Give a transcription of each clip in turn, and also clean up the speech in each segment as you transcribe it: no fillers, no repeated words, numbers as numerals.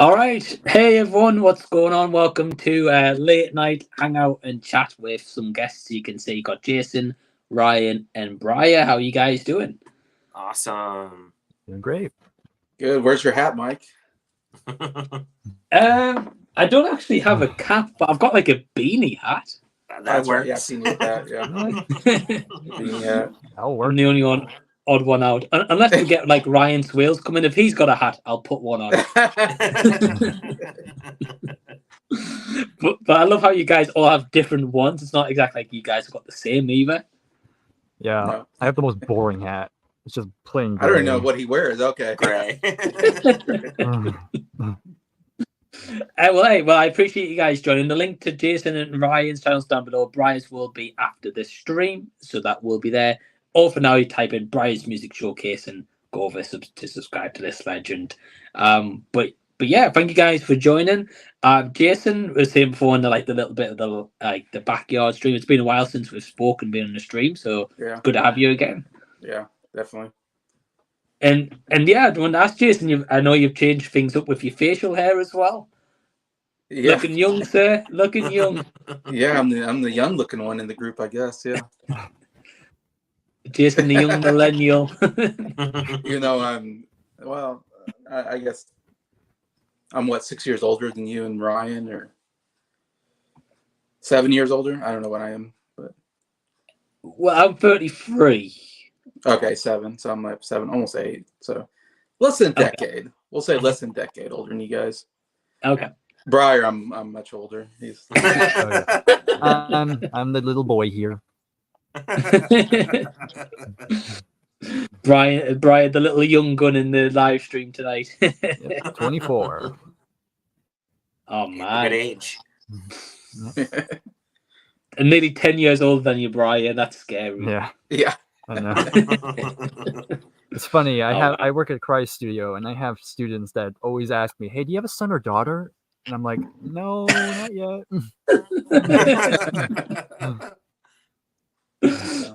All right. Hey, everyone. What's going on? Welcome to Late Night Hangout and Chat with some guests. You can see you got Jason, Ryan, and Bryer. How are you guys doing? Awesome. Doing great. Good. Where's your hat, Mike? I don't actually have a cap, but I've got like a beanie hat. That works. Right. Yeah, I've seen you with that. Yeah. Beanie hat. That'll work. I'm the only odd one out. Unless we get like Ryan Swales coming. If he's got a hat, I'll put one on. But I love how you guys all have different ones. It's not exactly like you guys have got the same either. Yeah, No. I have the most boring hat. It's just plain gray. I don't even know what he wears. Okay. Gray. Well, I appreciate you guys joining. The link to Jason and Ryan's channels down below. Brier's will be after the stream, so that will be there. Or for now, you type in Brier's Music Showcase and go over to subscribe to this legend. But yeah, thank you guys for joining. Jason was saying before in the little bit of the backyard stream. It's been a while since we've spoken, been on the stream, so Yeah. it's good to have you again. Yeah, definitely. And yeah, I want to ask Jason. I know you've changed things up with your facial hair as well. Yeah. Looking young, sir. Looking young. Yeah, I'm the young looking one in the group, I guess. Yeah. Jason, the young millennial. I guess I'm 6 years older than you and Ryan, or 7 years older. I don't know what I am, but Well, I'm 33. okay, 7. So I'm like 7, almost 8. So less than a decade. We'll say less than a decade older than you guys. Okay. Bryer, I'm much older. He's I'm the little boy here. Brian, the little young gun in the live stream tonight. Yep, 24. Oh man, Good age. and nearly 10 years older than you, Brian. That's scary. Yeah, yeah. I know. It's funny. I work at Christ Studio, and I have students that always ask me, "Hey, do you have a son or daughter?" And I'm like, "No, not yet."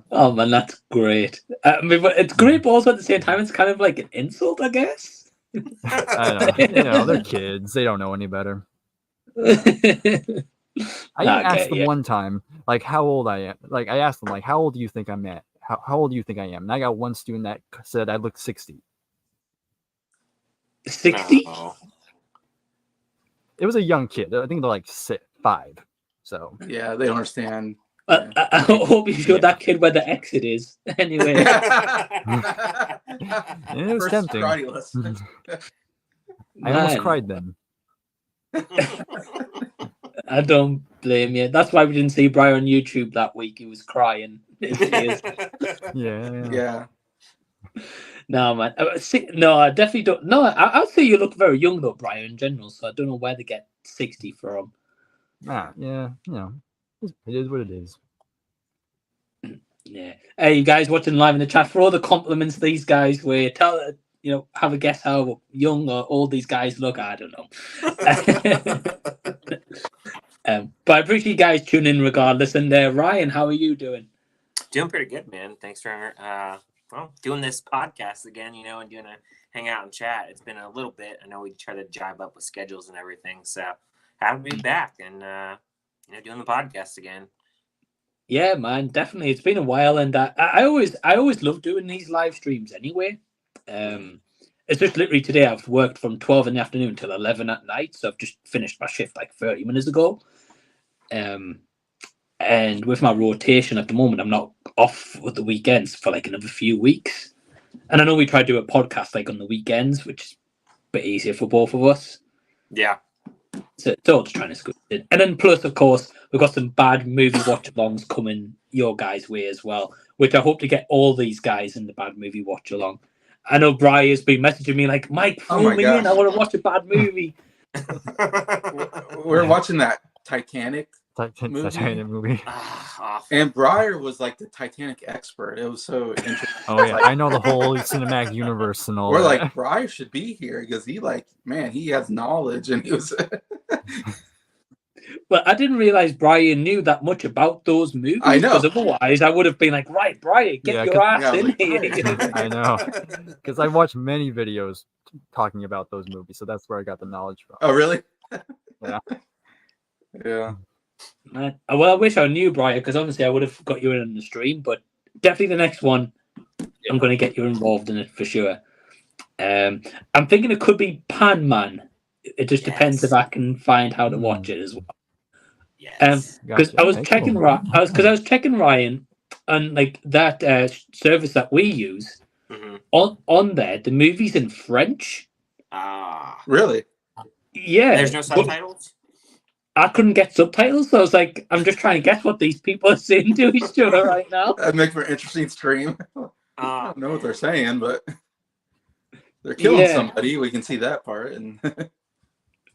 Oh man, that's great. I mean, but it's great, but also at the same time, it's kind of like an insult, I guess. I know. They're kids. They don't know any better. I asked them one time, like, how old I am. Like, I asked them, like, how old do you think I'm at? How old do you think I am? And I got one student that said I look 60. 60? Oh. It was a young kid. I think they're like 5. So Yeah, they don't understand. I hope you showed that kid where the exit is. Anyway. It was tempting. I almost cried then. I don't blame you. That's why we didn't see Bryer on YouTube that week. He was crying. Yeah. No, man. No, I definitely don't. No, I'd say you look very young, though, Bryer, in general. So I don't know where they get 60 from. Yeah. You know, it is what it is. Yeah. Hey, you guys watching live in the chat, for all the compliments these guys were, have a guess how young or old these guys look. I don't know. But I appreciate you guys tuning in regardless. And Ryan, how are you doing? Doing pretty good, man. Thanks for doing this podcast again, and doing a hangout and chat. It's been a little bit. I know we try to jive up with schedules and everything. So happy to be back and doing the podcast again. Yeah, man, definitely. It's been a while, and I always love doing these live streams anyway. It's just literally today I've worked from 12 in the afternoon till 11 at night, so I've just finished my shift like 30 minutes ago. And with my rotation at the moment, I'm not off with the weekends for like another few weeks. And I know we try to do a podcast like on the weekends, which is a bit easier for both of us. Yeah. So it's all just trying to scoot in. And then plus, of course, we've got some bad movie watch-alongs coming your guys' way as well, which I hope to get all these guys in the bad movie watch-along. I know Brier's been messaging me like, Mike, throw me in. I want to watch a bad movie. We're watching that Titanic movie. And Bryer was like the Titanic expert. It was so interesting. Oh yeah, I know the whole cinematic universe and all. We're that. like, Bryer should be here because he has knowledge, and he was. Well, I didn't realize Brian knew that much about those movies. I know. Because otherwise, I would have been like, right, Brian, get Yeah, your ass Yeah, I was in like, here. Brian. I know, because I watched many videos talking about those movies, so that's where I got the knowledge from. Oh, really? Yeah. Yeah. Man, well, I wish I knew Brian, because honestly, I would have got you in on the stream. But definitely the next one, I'm going to get you involved in it for sure. I'm thinking it could be Pan Man. It just depends if I can find how to watch it as well. Yes. Because Gotcha. I was Okay, checking, cool. I was checking Ryan, and like that service that we use on there, the movie's in French. Really? Yeah, There's no subtitles. I couldn't get subtitles, so I was like, I'm just trying to guess what these people are saying to each other right now. That'd make for an interesting stream. I don't know what they're saying, but they're killing Yeah. somebody. We can see that part. And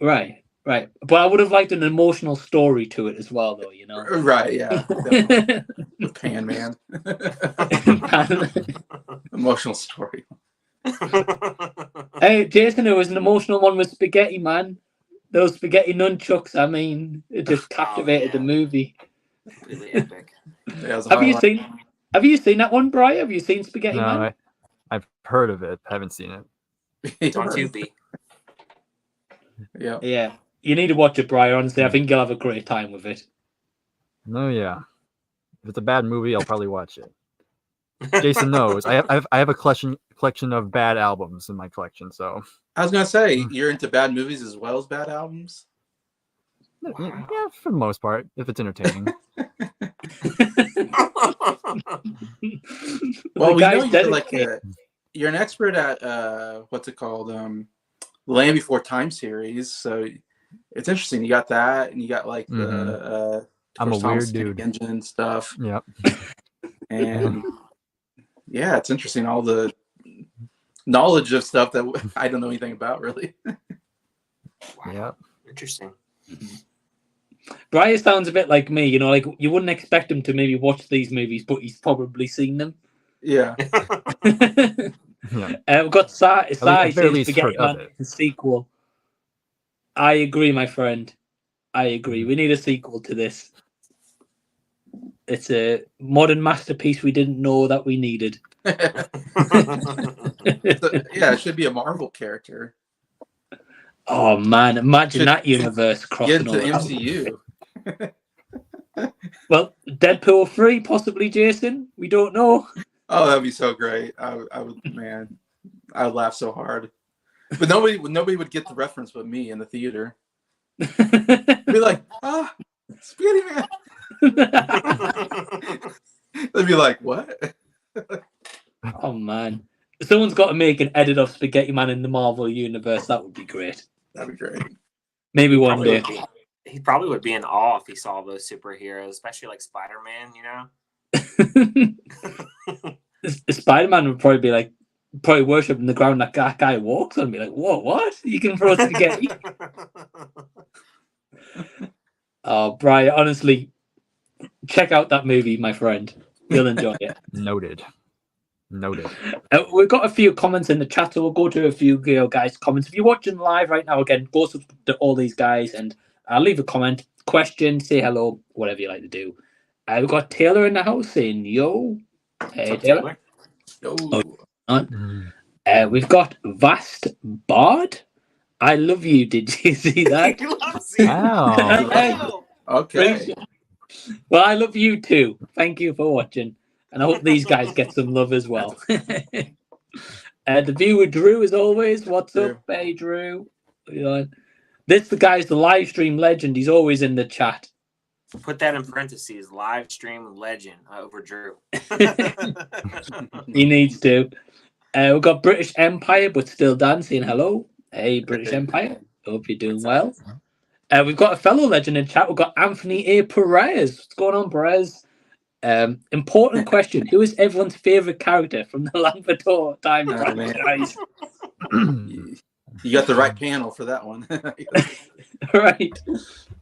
Right. But I would have liked an emotional story to it as well, though. You know. right, yeah. The Pan Man. Emotional story. Hey, Jason, it was an emotional one with Spaghetti Man. Those spaghetti nunchucks. I mean, it just captivated the movie. Really epic. Yeah, it was a Have you highlight. seen that one, Bryer? Have you seen Spaghetti Man? No, I've heard of it. Haven't seen it. It's on Tubi. Yeah. Yeah. You need to watch it, Bryer. Honestly, I think you'll have a great time with it. No, yeah. If it's a bad movie, I'll probably watch it. Jason knows. I have a collection of bad albums in my collection, so I was gonna say, you're into bad movies as well as bad albums. yeah, for the most part, if it's entertaining. Well, The we guy's know you're dedicated. you're an expert at what's it called, the Land Before Time series. So it's interesting. You got that, and you got like the I'm a Thomas weird Tank dude. Engine stuff, Yep. and yeah, it's interesting. All the knowledge of stuff that I don't know anything about, really. Yep. Interesting. Bryer sounds a bit like me, you know, like you wouldn't expect him to maybe watch these movies, but he's probably seen them. Yeah. Yeah. We've got Sai At the very saying least, Spaghetti heard of Man it. sequel. I agree, my friend. I agree. We need a sequel to this. It's a modern masterpiece we didn't know that we needed. So, yeah, it should be a Marvel character. Oh man, imagine that universe crossing Get into over. MCU. Well, Deadpool 3, possibly, Jason. We don't know. Oh, that'd be so great. I would, man. I would laugh so hard. But nobody would get the reference but me in the theater. Be like, Spaghetti Man. They'd be like, what? Oh man, someone's got to make an edit of Spaghetti Man in the Marvel universe. That would be great. That'd be great. Maybe one day. He probably would be in awe if he saw those superheroes, especially like Spider-Man, you know? Spider-Man would probably be like, probably worshiping the ground that guy walks on and be like, whoa, what? You can throw spaghetti? Oh, Brian, honestly, check out that movie, my friend. You'll enjoy it. Noted. We've got a few comments in the chat, so we'll go to a few guys' comments. If you're watching live right now, again, go subscribe to all these guys and leave a comment, question, say hello, whatever you like to do. We've got Taylor in the house saying, yo. Hey, Taylor. We've got Vast Bard. I love you. Did you see that? Wow. Okay. Well, I love you too. Thank you for watching. And I hope these guys get some love as well. The viewer Drew, as always. What's up, hey Drew? This the guy's the live stream legend. He's always in the chat. Put that in parentheses. Live stream legend over Drew. He needs to. We've got British Empire, but still dancing. Hello. Hey, British Empire. Hope you're doing well. We've got a fellow legend in chat. We've got Anthony A. Perez. What's going on, Perez? Important question. Who is everyone's favourite character from the Lambertor time franchise? You got the right panel for that one. Right.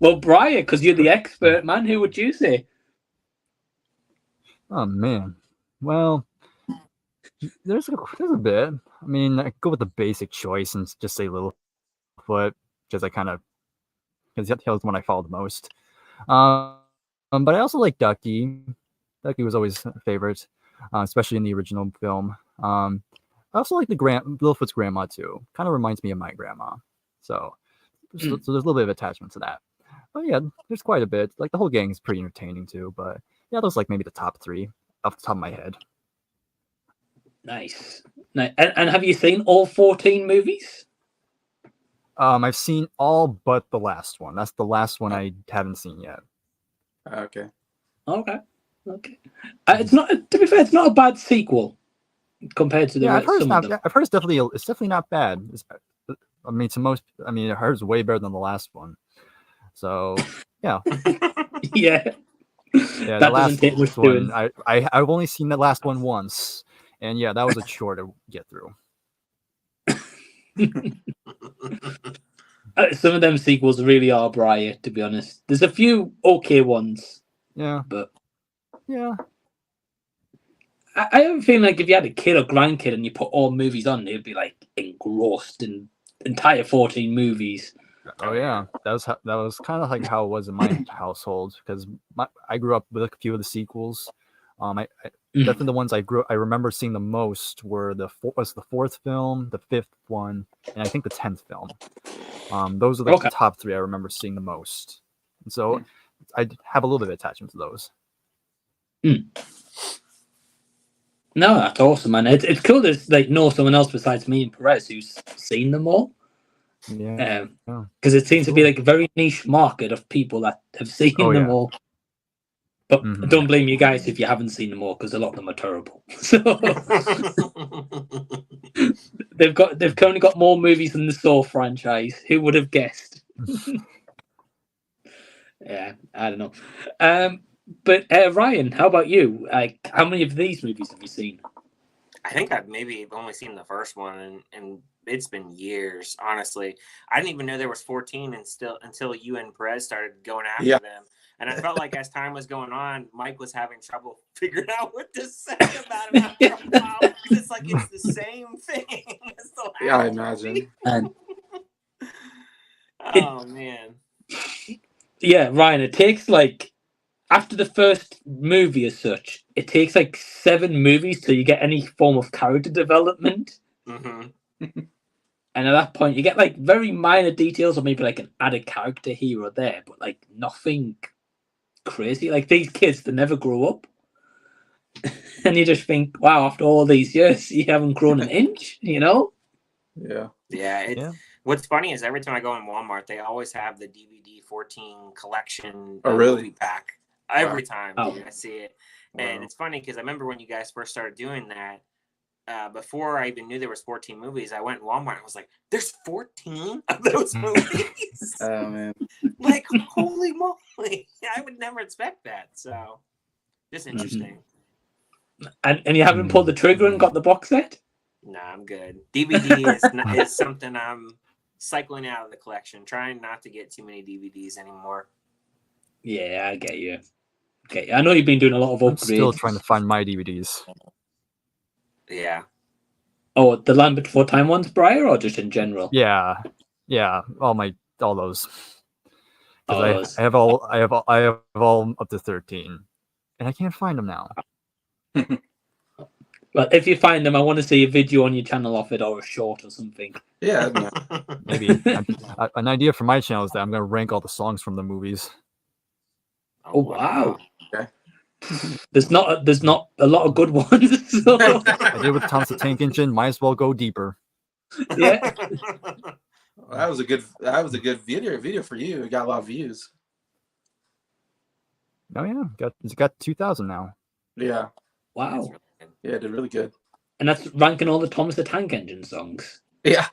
Well, Bryer, because you're the expert, man, who would you say? Oh, man. Well, there's a bit. I mean, I go with the basic choice and just say Littlefoot, because I kind of because that was the one I followed the most. But I also like Ducky. Ducky was always a favorite, especially in the original film. I also like the Littlefoot's grandma too. Kind of reminds me of my grandma. So there's a little bit of attachment to that. But yeah, there's quite a bit. Like the whole gang is pretty entertaining too. But yeah, those like maybe the top 3 off the top of my head. Nice. And have you seen all 14 movies? I've seen all but the last one. That's the last one I haven't seen yet. Okay. Okay. It's not. To be fair, it's not a bad sequel compared to the I've heard some of them. I've heard it's definitely not bad. I mean, I heard it's way better than the last one. So yeah. Yeah. Yeah, the last one. I've only seen the last one once, and yeah, that was a chore to get through. Some of them sequels really are Bryer, to be honest. There's a few okay ones. Yeah. But yeah. I have a feeling like if you had a kid or grandkid and you put all movies on, they'd be like engrossed in entire 14 movies. Oh yeah, that was kind of like how it was in my household, because I grew up with a few of the sequels. Definitely the ones I remember seeing the most were the 4th film, the 5th one, and I think the 10th film. Those are the top 3 I remember seeing the most. And so I have a little bit of attachment to those. No, that's awesome, man. It's cool to like know someone else besides me and Perez who's seen them all. Yeah. Because it seems to be like a very niche market of people that have seen them all. But don't blame you guys if you haven't seen them all, because a lot of them are terrible. So they've currently got more movies than the Saw franchise. Who would have guessed? Yeah, I don't know. But Ryan, how about you? Like, how many of these movies have you seen? I think I've maybe only seen the first one, and it's been years. Honestly, I didn't even know there was 14, until you and Perez started going after them. And I felt like as time was going on, Mike was having trouble figuring out what to say about him. It's like it's the same thing. Yeah, I imagine. Oh man. Yeah, Ryan. It takes like, after the first movie as such, it takes like 7 movies till you get any form of character development. And at that point, you get like very minor details, or maybe like an added character here or there, but like nothing crazy. Like these kids, they never grow up. And you just think, wow, after all these years, you haven't grown an inch, you know? Yeah. What's funny is every time I go in Walmart, they always have the DVD 14 collection movie pack. Every time dude, I see it. And it's funny because I remember when you guys first started doing that, before I even knew there was 14 movies, I went in Walmart and I was like, there's 14 of those movies? Oh, man. Like, holy moly. I would never expect that. So, just interesting. And you haven't pulled the trigger and got the box set? Nah, I'm good. DVD is something I'm cycling out of the collection, trying not to get too many DVDs anymore. Yeah, I get you. Okay, I know you've been doing a lot of upgrades. I'm still trying to find my DVDs. Yeah. Oh, the Land Before Time ones, Bryer, or just in general? Yeah, all those. Because I have all up to 13, and I can't find them now. Well, if you find them, I want to see a video on your channel of it, or a short or something. Yeah, maybe. An idea for my channel is that I'm going to rank all the songs from the movies. Oh wow! Okay. There's not a lot of good ones. So. I did with Thomas the Tank Engine. Might as well go deeper. Yeah. Well, that was a good video for you. It got a lot of views. Oh yeah, it's got 2,000 now. Yeah. Wow. Yeah, it did really good. And that's ranking all the Thomas the Tank Engine songs. Yeah.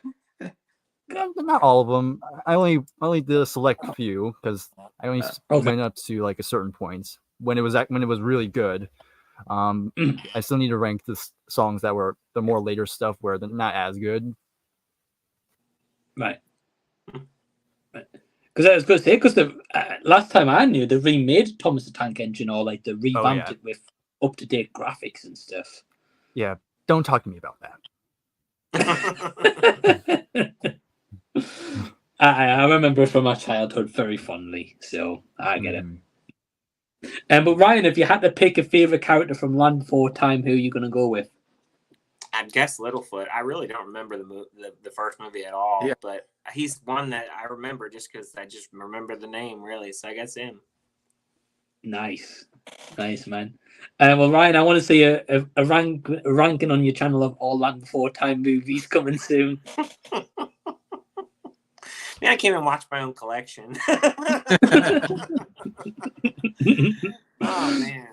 Not all of them. I only did a select few because I only went up to like a certain point when it was really good. I still need to rank the songs that were the more later stuff where they're not as good. Right. Because I was going to say, because the last time I knew, they remade Thomas the Tank Engine, or like they revamped it with up-to-date graphics and stuff. Yeah, don't talk to me about that. I remember from my childhood very fondly, so I get it. But Ryan, if you had to pick a favorite character from Land Before Time, who are you going to go with? I'd guess Littlefoot. I really don't remember the first movie at all, Yeah. but he's one that I remember just because I just remember the name, really. So I guess him. Nice, man. Well, Ryan, I want to see a ranking on your channel of all Land Before Time movies coming soon. Man, I came and watched my own collection. Oh man.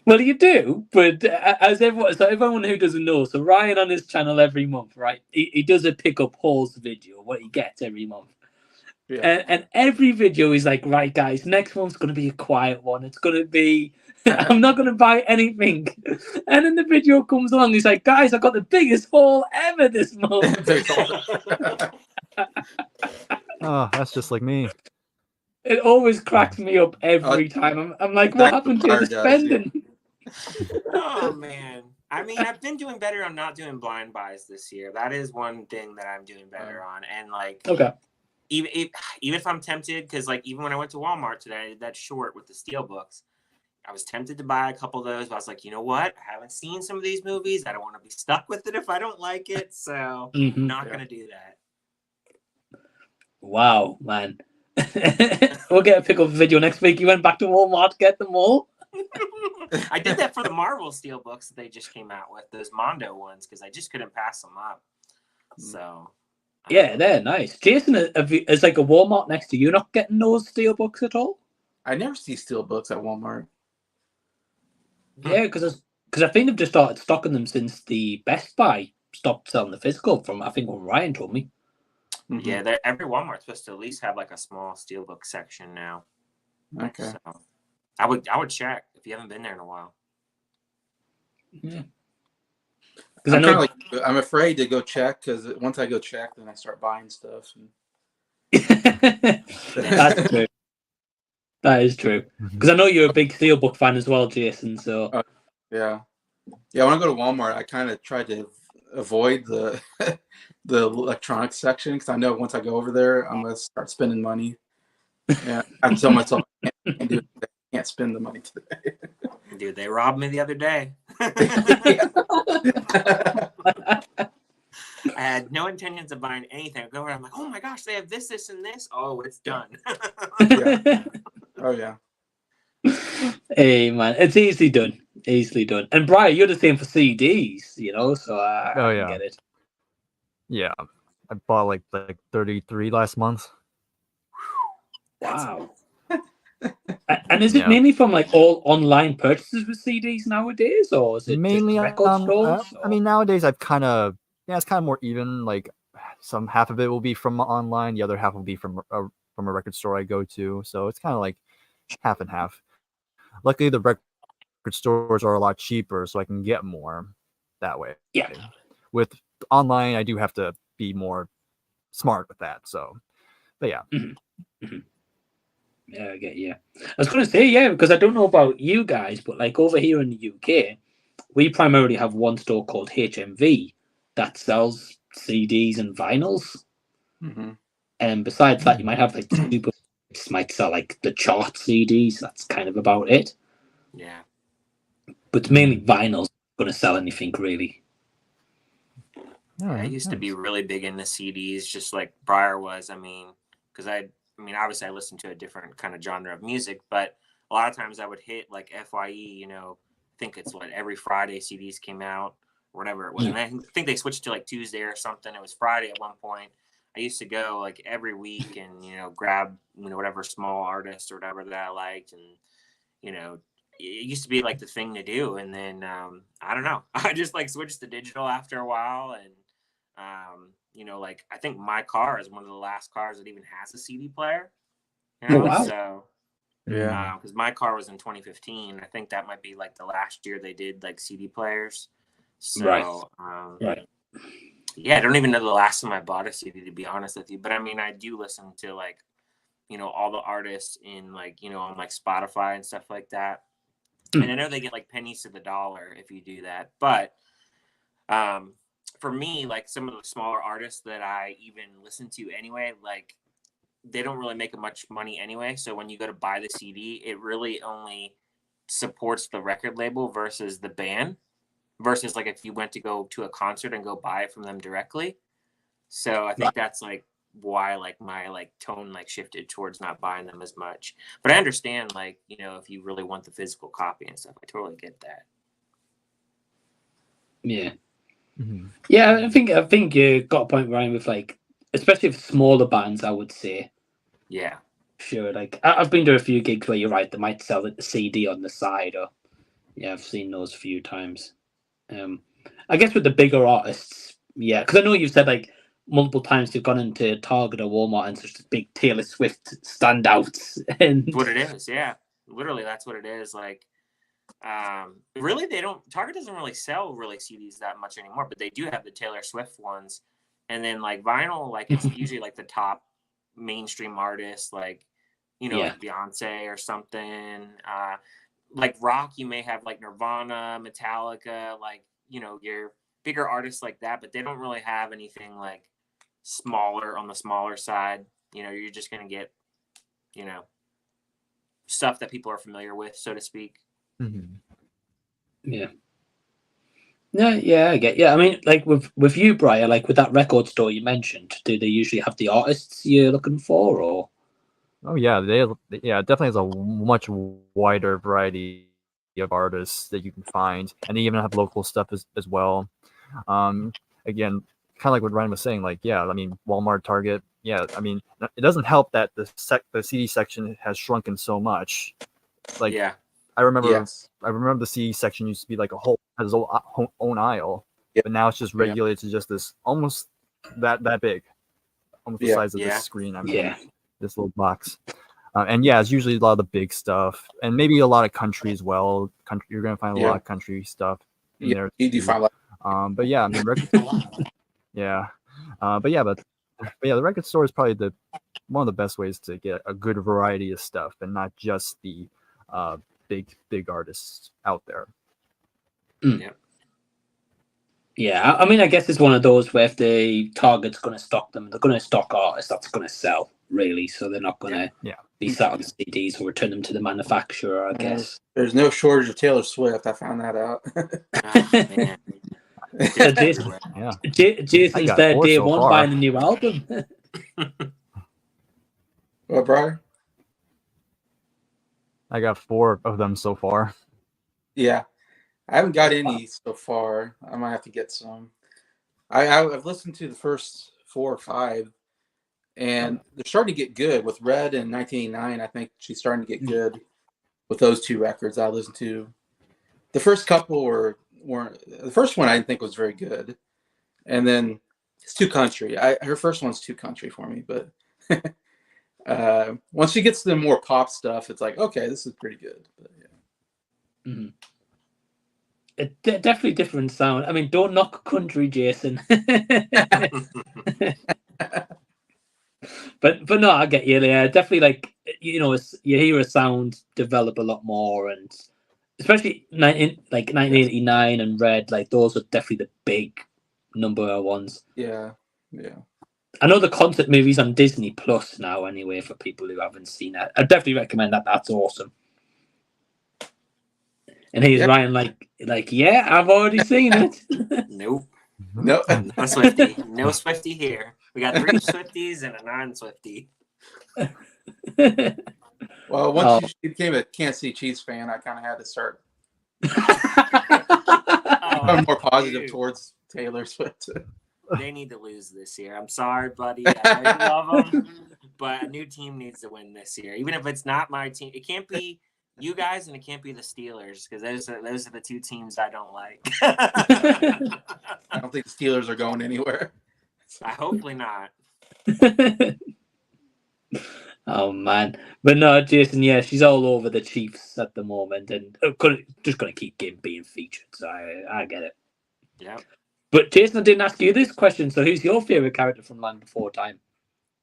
Well, you do, but as everyone who doesn't know, so Ryan on his channel every month, right? He does a pick up hauls video, what he gets every month. Yeah. And every video he's like, right, guys, next month's going to be a quiet one. It's going to be, I'm not going to buy anything. And then the video comes along, he's like, guys, I got the biggest haul ever this month. Oh, that's just like me. It always cracks me up every time. I'm like, what happened to the spending? Oh man. I mean, I've been doing better on not doing blind buys this year. That is one thing that I'm doing better on. And like, okay, even if I'm tempted, because like even when I went to Walmart today, I did that short with the steel books. I was tempted to buy a couple of those, but I was like, you know what? I haven't seen some of these movies. I don't want to be stuck with it if I don't like it. So not gonna do that. Wow, man. We'll get a pick-up video next week. You went back to Walmart to get them all? I did that for the Marvel steel books that they just came out with, those Mondo ones, because I just couldn't pass them up. So yeah, they're nice. Jason, is like a Walmart next to you not getting those steel books at all? I never see steel books at Walmart. Yeah, because I think they've just started stocking them since the Best Buy stopped selling the physical. From I think what Ryan told me. Yeah, every Walmart's supposed to at least have like a small steelbook section now. Okay. So I would check if you haven't been there in a while. Yeah. I'm afraid to go check because once I go check, then I start buying stuff. That's true. That is true. Because I know you're a big steelbook fan as well, Jason. So yeah. When I go to Walmart, I kind of try to avoid the the electronics section because I know once I go over there, I'm gonna start spending money. Yeah, I tell myself I can't spend the money today. Dude, they robbed me the other day. I had no intentions of buying anything. I go over, I'm like, oh my gosh, they have this, this, and this. Oh, it's done. Yeah. Oh yeah. Hey man, it's easily done. Easily done. And Brian, you're the same for CDs, you know, so I get it. Yeah. I bought like 33 last month. Wow. And is it mainly from like all online purchases with CDs nowadays, or is it mainly just record stores? I mean, nowadays it's kind of more even. Like some half of it will be from online, the other half will be from a record store I go to. So it's kind of like half and half. Luckily, the record stores are a lot cheaper, so I can get more that way. Yeah. With online, I do have to be more smart with that. So, but yeah. Yeah, I get you. I was going to say, because I don't know about you guys, but like over here in the UK, we primarily have one store called HMV that sells CDs and vinyls. And besides that, you might have like Super might sell like the chart CDs. That's kind of about it. Yeah. But it's mainly vinyls going to sell anything really. I used to be really big into CDs, just like Bryer was. I mean, because obviously I listened to a different kind of genre of music, but a lot of times I would hit like FYE, I think it's every Friday CDs came out or whatever it was. And I think they switched to like Tuesday or something. It was Friday at one point. I used to go like every week and, grab, whatever small artist or whatever that I liked. And, it used to be like the thing to do. And then, I don't know, I just like switched to digital after a while. And, I think my car is one of the last cars that even has a CD player. Wow. So, yeah, because my car was in 2015. I think that might be like the last year they did like CD players. So, right. Yeah, I don't even know the last time I bought a CD, to be honest with you. But I mean, I do listen to like, all the artists in like, on like Spotify and stuff like that. And I know they get like pennies to the dollar if you do that. But for me, like some of the smaller artists that I even listen to anyway, like they don't really make much money anyway. So when you go to buy the CD, it really only supports the record label versus the band. Versus like if you went to go to a concert and go buy it from them directly. So I think that's like why like my like tone like shifted towards not buying them as much. But I understand like, you know, if you really want the physical copy and stuff, I totally get that. Yeah. Mm-hmm. Yeah, I think you got a point, Ryan, with like, especially for smaller bands, I would say. Yeah. Sure, like I've been to a few gigs where you're right, they might sell the CD on the side, or yeah, I've seen those a few times. I guess with the bigger artists, yeah, because I know you've said like multiple times you've gone into Target or Walmart and such big Taylor Swift standouts, and That's what it is. Yeah, literally, that's what it is. Like, really, Target doesn't really sell really CDs that much anymore, but they do have the Taylor Swift ones, and then like vinyl, like it's usually like the top mainstream artists, like you know, like Beyonce or something. Like rock, you may have like Nirvana, Metallica, like you know your bigger artists like that, but they don't really have anything like smaller on the smaller side. You know, you're just gonna get, you know, stuff that people are familiar with, so to speak. Mm-hmm. yeah. No, yeah, I get. Yeah, I mean, like with you, Bryer, like with that record store you mentioned, do they usually have the artists you're looking for, or? Oh yeah, it definitely has a much wider variety of artists that you can find, and they even have local stuff as well. Again, kind of like what Ryan was saying, like yeah, I mean Walmart, Target, yeah, I mean it doesn't help that the CD section has shrunken so much. Like Yeah. I remember Yes. the CD section used to be like a whole has its own aisle, Yep. but now it's just regulated to just this almost that big, almost the size of this screen. I mean, this little box. And yeah, it's usually a lot of the big stuff, and maybe a lot of country as well. You're gonna find a lot of country stuff in there. You do find but yeah, I mean, yeah, but yeah, the record store is probably one of the best ways to get a good variety of stuff, and not just the big artists out there. Yeah. Yeah, I mean, I guess it's one of those where if the Target's going to stock them, they're going to stock artists that's going to sell, really. So they're not going to be sat on CDs or return them to the manufacturer, I guess. There's no shortage of Taylor Swift. I found that out. Jason's there day one buying the new album. What, Bryer? I got 4 of them so far. Yeah. I haven't got any so far. I might have to get some. I've listened to the first 4 or 5, and they're starting to get good. With Red in 1989, I think she's starting to get good with those 2 records I listened to. The first couple weren't. The first one I didn't think was very good, and then it's too country. Her first one's too country for me, but once she gets to the more pop stuff, it's like, okay, this is pretty good. But, yeah. Mm-hmm. Definitely different sound. I mean, don't knock country, Jason. but no, I get you. Yeah, definitely. Like you know, you hear a sound develop a lot more, and especially 1989 and Red. Like those are definitely the big number ones. Yeah. I know the concert movies on Disney Plus now. Anyway, for people who haven't seen it, I definitely recommend that. That's awesome. And he's Ryan, like, yeah, I've already seen it. Nope. No Swifty. No Swifty here. We got 3 Swifties and a non-Swifty. Well, once you became a Kansas City Chiefs fan, I kind of had to start becoming more positive towards Taylor Swift. They need to lose this year. I'm sorry, buddy. I know you love them, but a new team needs to win this year. Even if it's not my team, it can't be you guys, and it can't be the Steelers, because those are the 2 teams I don't like. I don't think the Steelers are going anywhere. Hopefully not. Oh man, but no, Jason. Yeah, she's all over the Chiefs at the moment, and just going to keep being featured. So I get it. Yeah. But Jason, I didn't ask you this question. So, who's your favorite character from Land Before Time?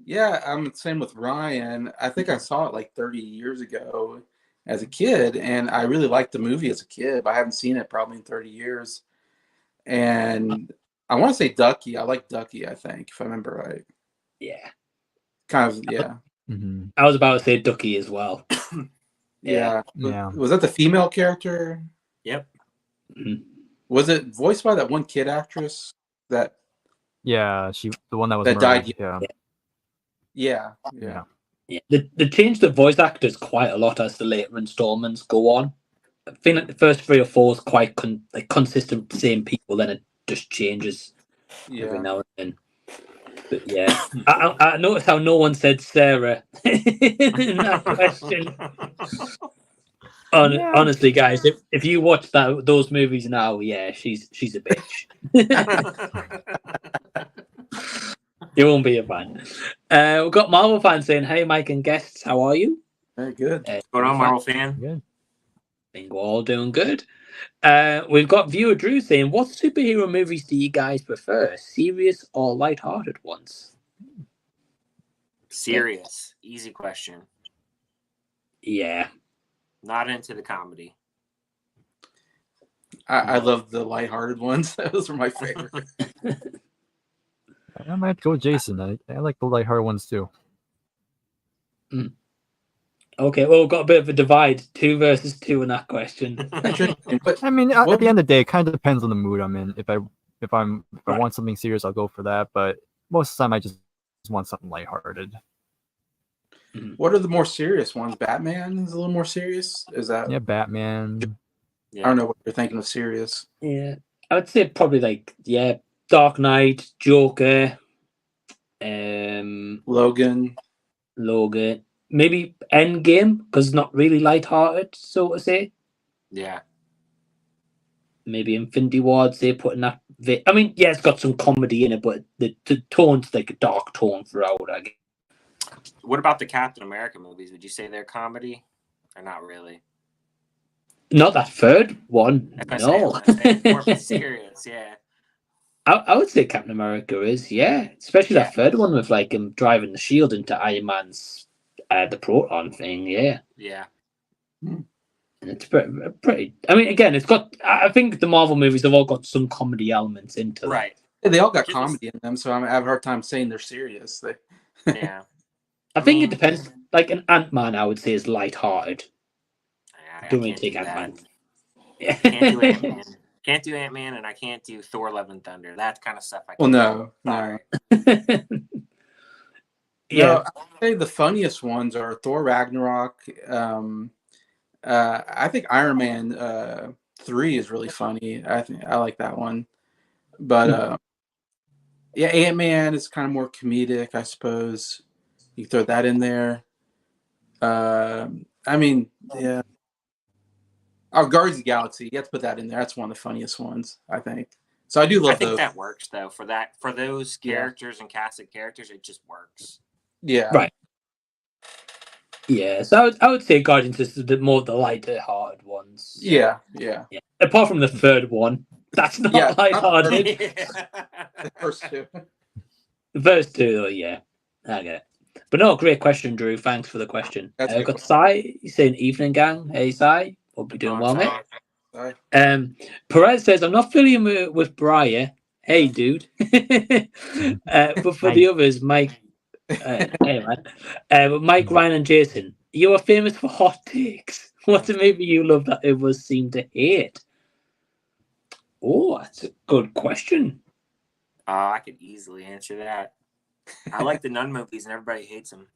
Yeah, I'm the same with Ryan. I think I saw it like 30 years ago as a kid, and I really liked the movie as a kid, but I haven't seen it probably in 30 years. And I want to say Ducky. I like Ducky, I think, if I remember right. Yeah. Kind of, yeah. I was about to say Ducky as well. Yeah. Yeah. Was that the female character? Yep. Mhm. Was it voiced by that one kid actress that Yeah, the one that was That murdered. died, Yeah. yeah. Yeah. Yeah, they changed the voice actors quite a lot as the later installments go on. I think like the first 3 or 4 is quite consistent, same people. Then it just changes every Yeah. now and then. But yeah, I noticed how no one said Sarah in that question. Yeah. Honestly, guys, if you watch those movies now, yeah, she's a bitch. You won't be a fan. We've got Marvel fans saying, "Hey, Mike and guests, how are you?" Very good. What's going on, Marvel fan? Good. I think we're all doing good. We've got viewer Drew saying, "What superhero movies do you guys prefer? Serious or light-hearted ones?" Serious. Easy question. Yeah, Not into the comedy. I love the lighthearted ones. Those are my favorite. I might have to go with Jason. I like the lighthearted ones too. okay. Well, we've got a bit of a divide, 2 versus 2 in that question. But I mean, at What- the end of the day, it kind of depends on the mood I'm in. If I Right. want something serious, I'll go for that. But most of the time, I just want something lighthearted. what are the more serious ones? Batman is a little more serious. Is that? Yeah, Batman. I don't know what you're thinking of serious. Yeah, I would say probably Dark Knight, Joker, Logan. Logan, maybe Endgame because not really light-hearted, so to say. Yeah. Maybe Infinity War, I'd say putting that. I mean, yeah, it's got some comedy in it, but the tone's like a dark tone throughout. I guess. What about the Captain America movies? Would you say they're comedy or not really? Not that third one, no. I say more serious, yeah. I would say Captain America is, yeah, especially that third one with like him driving the shield into Iron Man's the proton thing, yeah. Yeah. And it's pretty. I mean, again, it's got. I think the Marvel movies have all got some comedy elements into them. Right. Yeah, they all got Just- comedy in them, so I have a hard time saying they're serious. Yeah. I think it depends. Like an Ant-Man, I would say is light-hearted. I Don't really can't take do that. Ant-Man. Can't do Ant-Man. Can't do Ant-Man, and I can't do Thor: Love and Thunder. That kind of stuff I Well, can't. no. Yeah. No, I'd say the funniest ones are Thor Ragnarok. I think Iron Man 3 is really funny. I like that one. But yeah, Ant-Man is kind of more comedic, I suppose. You throw that in there. I mean, yeah. Oh, Guardians of the Galaxy. You have to put that in there. That's one of the funniest ones, I think. So I do love I think those. that works though. For those characters and cast of characters, it just works. Yeah. Right. Yeah, so I would say Guardians is a bit more the lighter-hearted ones. Yeah. Apart from the third one, that's not Yeah, light-hearted. The first two. The first 2, though, yeah, I get it. But no, great question, Drew. Thanks for the question. That's a good Got Sai saying evening, gang. Hey, Sai. Hope you're doing well, mate. Sorry. Perez says, I'm not familiar with Bryer. Hey, dude. But for the others, Mike, hey, man. But Mike, Ryan, and Jason, you are famous for hot takes. What's a movie you love that others seem to hate? Oh, that's a good question. I could easily answer that. I like the Nun movies, and everybody hates them.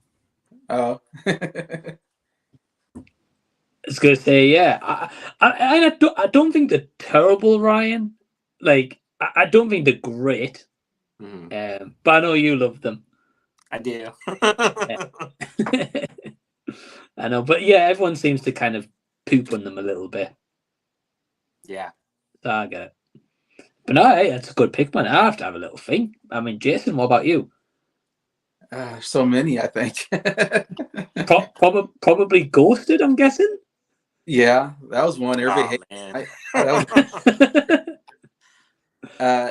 Oh. I was gonna say, yeah. I don't think they're terrible, Ryan. Like, I don't think they're great. Mm-hmm. But I know you love them. I do. I know, but yeah, everyone seems to kind of poop on them a little bit. Yeah. So I get it. But no, hey, that's a good pick, man. I have to have a little think. I mean, Jason, what about you? So many, I think. Probably Ghosted, I'm guessing. Yeah, that was one. Everybody man.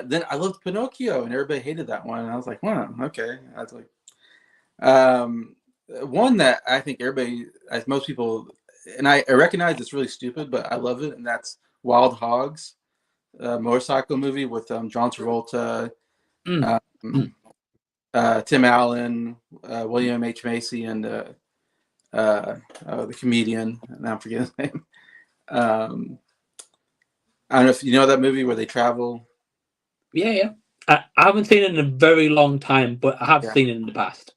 Then I loved Pinocchio, and everybody hated that one. And I was like, wow, okay. I was like, one that I think everybody, as most people, and I recognize it's really stupid, but I love it, and that's Wild Hogs, motorcycle movie with John Travolta. Tim Allen, William H. Macy, and the comedian. Now I'm forgetting his name. I don't know if you know that movie where they travel. Yeah. I haven't seen it in a very long time, but I have Yeah. seen it in the past.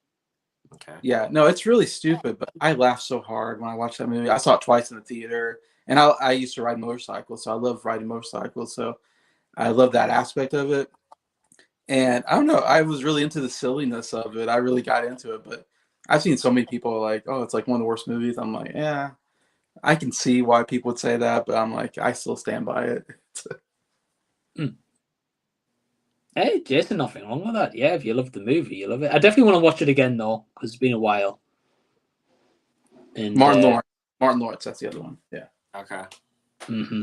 Okay. Yeah, no, it's really stupid, but I laughed so hard when I watched that movie. I saw it twice in the theater, and I used to ride motorcycles, so I love riding motorcycles. So I love that aspect of it. And I don't know, I was really into the silliness of it. I really got into it, but I've seen so many people like, oh, it's like one of the worst movies. I'm like, yeah, I can see why people would say that, but I'm like, I still stand by it. Hey, Jason, nothing wrong with that. Yeah, if you love the movie, you love it. I definitely want to watch it again, though, because it's been a while. And, Martin Lawrence, that's the other one. Yeah. Okay. Mm-hmm.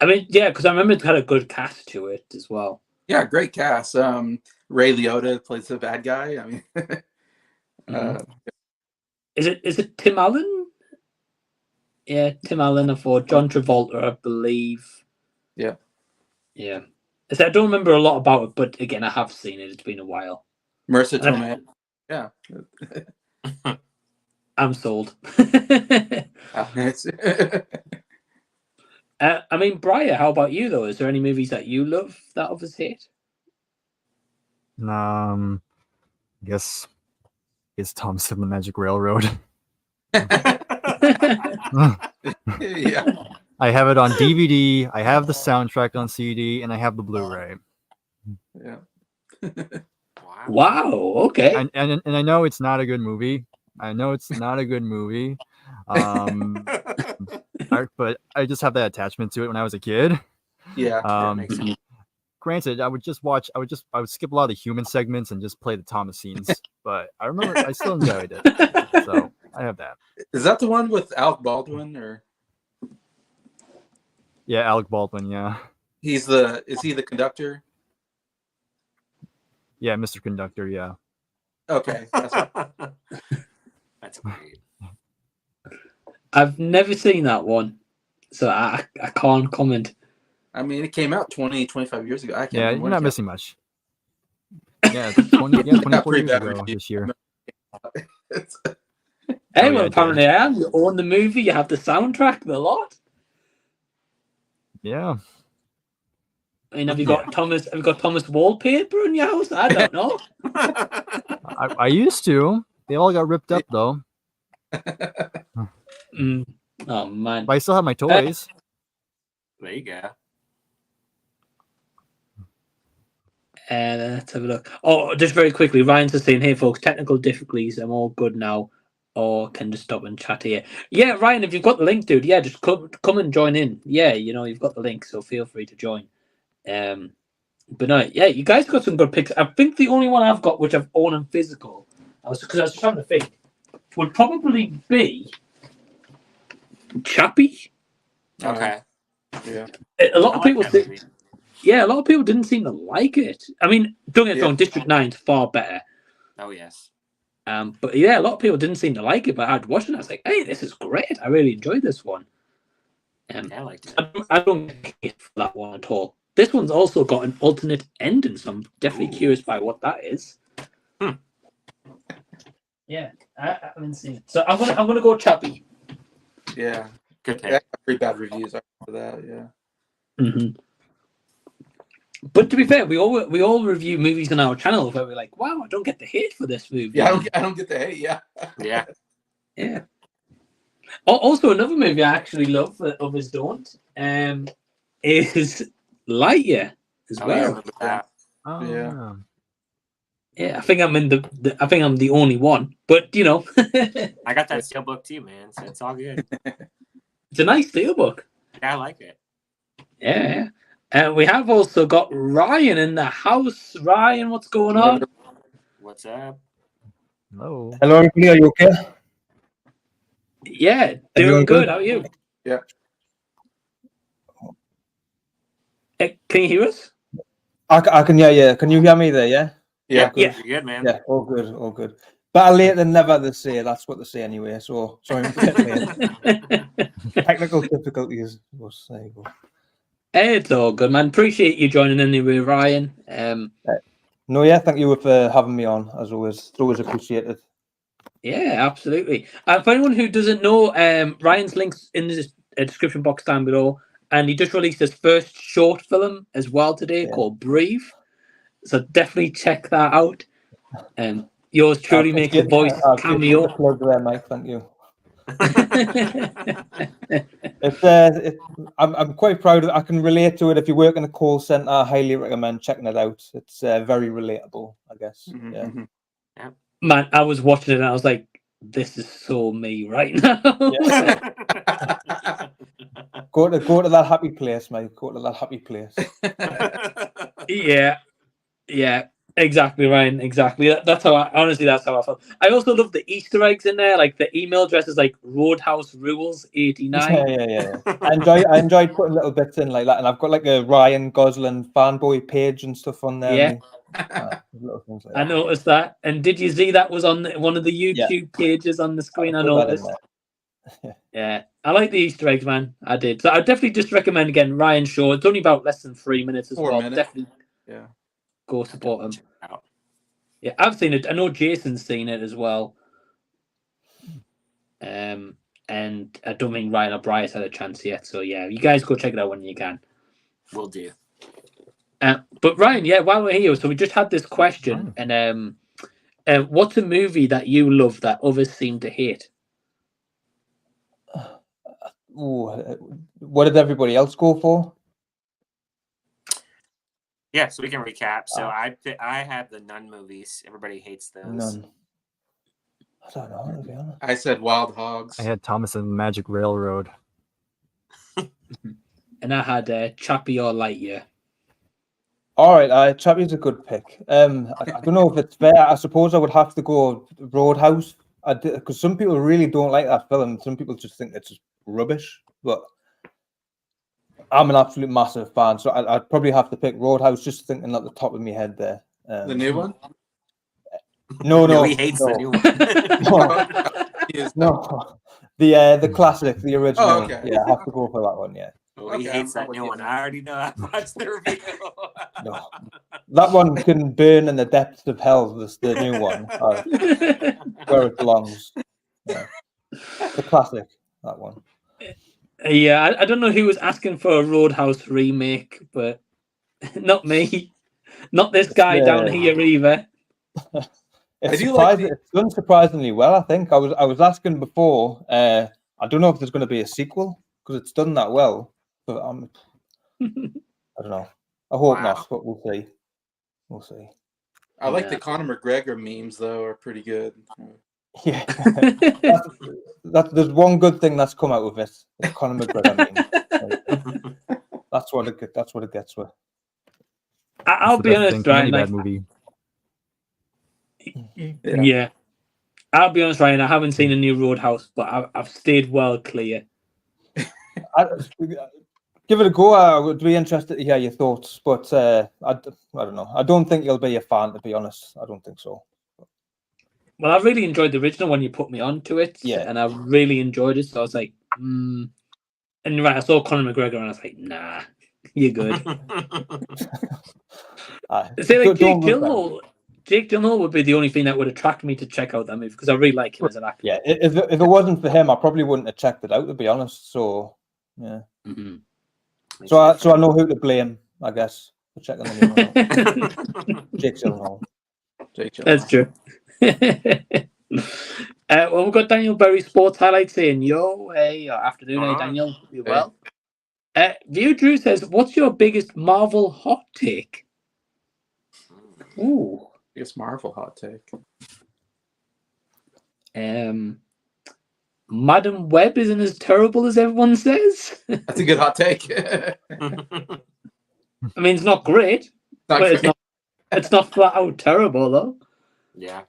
I mean, yeah, because I remember it had a good cast to it as well. Yeah, great cast. Ray Liotta plays the bad guy. I mean, Is it Tim Allen? Yeah, Tim Allen for John Travolta, I believe. Yeah. I don't remember a lot about it, but again, I have seen it. It's been a while. Marissa Tomei. Yeah. I'm sold. I mean, Bryer, how about you, though? Is there any movies that you love that others hate? Guess it's Thomas and the Magic Railroad. Yeah. I have it on DVD. I have the soundtrack on CD, and I have the Blu-ray. Yeah. Wow. Okay. And I know it's not a good movie. But I just have that attachment to it when I was a kid. Yeah. Granted, I would skip a lot of the human segments and just play the Thomas scenes. But I remember I still enjoyed it. So I have that. Is that the one with Alec Baldwin or? Yeah, Alec Baldwin. Yeah. Is he the conductor? Yeah, Mr. Conductor. Yeah. Okay. That's great. I've never seen that one, so I can't comment. I mean, it came out 25 years ago. I can't Yeah, remember you're not missing much. Yeah, 24 years ago this year. Hey, Oh, well, yeah, apparently I am. You own the movie, you have the soundtrack, the lot. Yeah. I mean, have you got Thomas wallpaper in your house? I don't know. I used to. They all got ripped up though. Oh man. But I still have my toys. There you go. Let's have a look. Oh, just very quickly, Ryan's just saying, hey folks, technical difficulties, I'm all good now. Or can just stop and chat here. Yeah, Ryan, if you've got the link, dude, yeah, just come and join in. Yeah, you've got the link, so feel free to join. But no, yeah, you guys got some good picks. I think the only one I've got, which I've owned in physical, because I was trying to think, would probably be Chappie. Okay. Yeah. A lot of people that think. movie. Yeah, a lot of people didn't seem to like it. I mean, don't get me wrong, District 9's far better. Oh yes. But yeah, a lot of people didn't seem to like it, but I'd watched it and I was like, hey, this is great. I really enjoyed this one. Yeah, I liked it. I don't hate for that one at all. This one's also got an alternate ending, so I'm definitely curious by what that is. Yeah, I haven't seen it. So I'm gonna go Chappie. Yeah. Good Yeah, pick. pretty bad reviews for that. Yeah. Mm-hmm. But to be fair, we all review movies on our channel where we're like, wow, I don't get the hate for this movie. Yeah, I don't get the hate. Yeah. Yeah. Yeah. Also, another movie I actually love that others don't is Lightyear as Oh, yeah, I well. remember that. Oh, Yeah. Yeah, I think I'm in I think I'm the only one, but I got that steelbook too, man. So it's all good. it's a nice steelbook. Yeah, I like it. Yeah. And we have also got Ryan in the house. Ryan, what's going on? What's up? Hello. Hello, everybody. Are you okay? Yeah, doing Everyone good. good? How are you? Yeah. Can you hear us? I can hear you. Can you hear me there? Yeah. Yeah. Good. You're good, man. Yeah. All good. All good. Better late than never, they say. That's what they say anyway. So sorry. Technical difficulties. There you go. Hey, it's all good, man. Appreciate you joining anyway, Ryan. No, yeah, thank you for having me on, as always. It's always appreciated. Yeah, absolutely. For anyone who doesn't know, Ryan's links in the description box down below, and he just released his first short film as well today called Breathe. So definitely check that out. Yours truly makes a voice cameo. Plug there, Mike. Thank you. I'm quite proud of it. I can relate to it. If you work in a call center, I highly recommend checking it out. It's very relatable, I guess. Yeah. Man, I was watching it and I was like, this is so me right now. Go to that happy place, mate. Go to that happy place. Yeah, exactly, Ryan. Exactly. That's how that's how I felt. I also love the Easter eggs in there, like the email address is like Roadhouse Rules 89. Yeah. I enjoyed putting little bits in like that, and I've got like a Ryan Gosling fanboy page and stuff on there. Yeah. Little things like I noticed that. And did you see that was on one of the YouTube pages on the screen? I noticed. Yeah, I like the Easter eggs, man. I did. So I definitely just recommend again Ryan's show. It's only about less than 3 minutes as 4 well. minutes. Definitely, go support him. Yeah, I've seen it. I know Jason's seen it as well. And I don't think Ryan or Bryer had a chance yet. So yeah, you guys go check it out when you can. Will do. But Ryan, while we're here, so we just had this question, and what's a movie that you love that others seem to hate? What did everybody else go for? Yeah, so we can recap. So I have the Nun movies. Everybody hates those. None. I don't know, to be honest. I said Wild Hogs. I had Thomas and the Magic Railroad. And I had Chappie or Lightyear. All right, Chappie's a good pick. I don't know if it's fair. I suppose I would have to go Roadhouse, because some people really don't like that film. Some people just think it's rubbish. But I'm an absolute massive fan, so I'd probably have to pick Roadhouse. Just thinking at the top of my head there. The new one? No, he hates the new one. No, the classic, the original. Oh, okay. Yeah, I have to go for that one. Yeah. Oh, he hates that new one. I already know. I watched the review. No. That one can burn in the depths of hell. The new one, where it belongs. Yeah. The classic, that one. Yeah, I don't know who was asking for a Roadhouse remake, but not me. Not this guy down here either. It's done surprisingly well, I think. I was asking before. I don't know if there's going to be a sequel because it's done that well. But I don't know. I hope not, but we'll see. We'll see. I like the Conor McGregor memes though; are pretty good. Yeah, there's one good thing that's come out of it. The Conor McGregor meme. That's what it gets with. I'll be honest, Ryan. Bad movie. Yeah, I'll be honest, Ryan. I haven't seen a new Roadhouse, but I've stayed well clear. Give it a go. I would be interested to hear your thoughts, but I don't know. I don't think you'll be a fan, to be honest. I don't think so. Well, I really enjoyed the original when you put me onto it, and I really enjoyed it. So I was like, And right, I saw Conor McGregor, and I was like, nah, you're good. Jake Gyllenhaal would be the only thing that would attract me to check out that movie because I really like him as an actor. Yeah, if it wasn't for him, I probably wouldn't have checked it out, to be honest. So, yeah. Mm-hmm. So I know who to blame, I guess, for checking the new one. Jake Gyllenhaal. That's true. Well, we've got Daniel Berry Sports Highlights saying, hey, afternoon, hey, Daniel. You well? View Drew says, what's your biggest Marvel hot take? Ooh, biggest Marvel hot take. Madam Web isn't as terrible as everyone says. That's a good hot take. I mean, it's not great, it's not flat out terrible though. Yeah.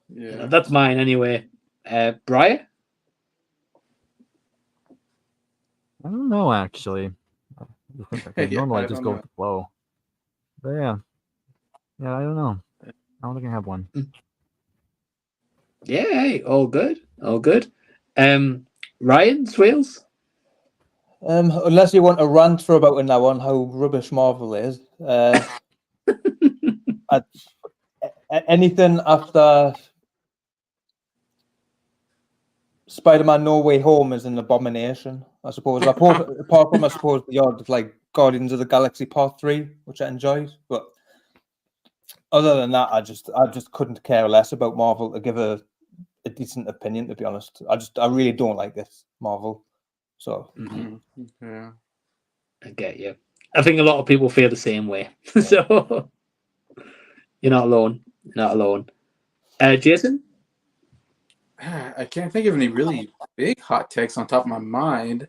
That's mine anyway. Bryer? I don't know, actually. Normally I just go with the flow. But yeah, I don't know. I don't think I have one. Yeah, hey, all good. Ryan, Swales? Unless you want to rant for about an hour on how rubbish Marvel is. Anything after Spider-Man No Way Home is an abomination, I suppose. Apart from, I suppose, the odd like Guardians of the Galaxy Part 3, which I enjoyed. But other than that, I just couldn't care less about Marvel to give a decent opinion, to be honest. I really don't like this Marvel. So Yeah. I get you. I think a lot of people feel the same way. So you're not alone. You're not alone. Jason? I can't think of any really big hot takes on top of my mind.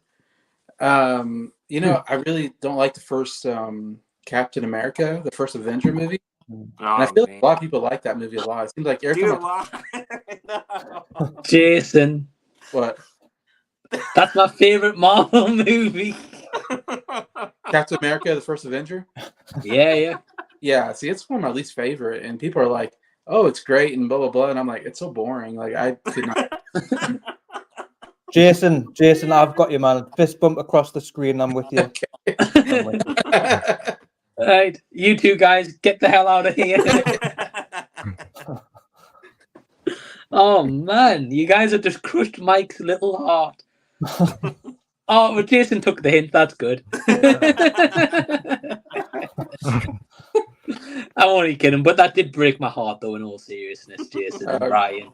You know, I really don't like the first Captain America, the first Avenger movie. And I feel like a lot of people like that movie a lot. It seems like every time Jason. What? That's my favorite Marvel movie. Captain America, the first Avenger? Yeah. Yeah, see, it's one of my least favorite. And people are like, oh, it's great and blah, blah, blah. And I'm like, it's so boring. Like, I could not. Jason, I've got you, man. Fist bump across the screen. I'm with you. I'm with you. All right, you two guys, get the hell out of here. Oh, man. You guys have just crushed Mike's little heart. Oh, well, Jason took the hint. That's good. I'm only kidding, but that did break my heart, though, in all seriousness, Jason and Brian.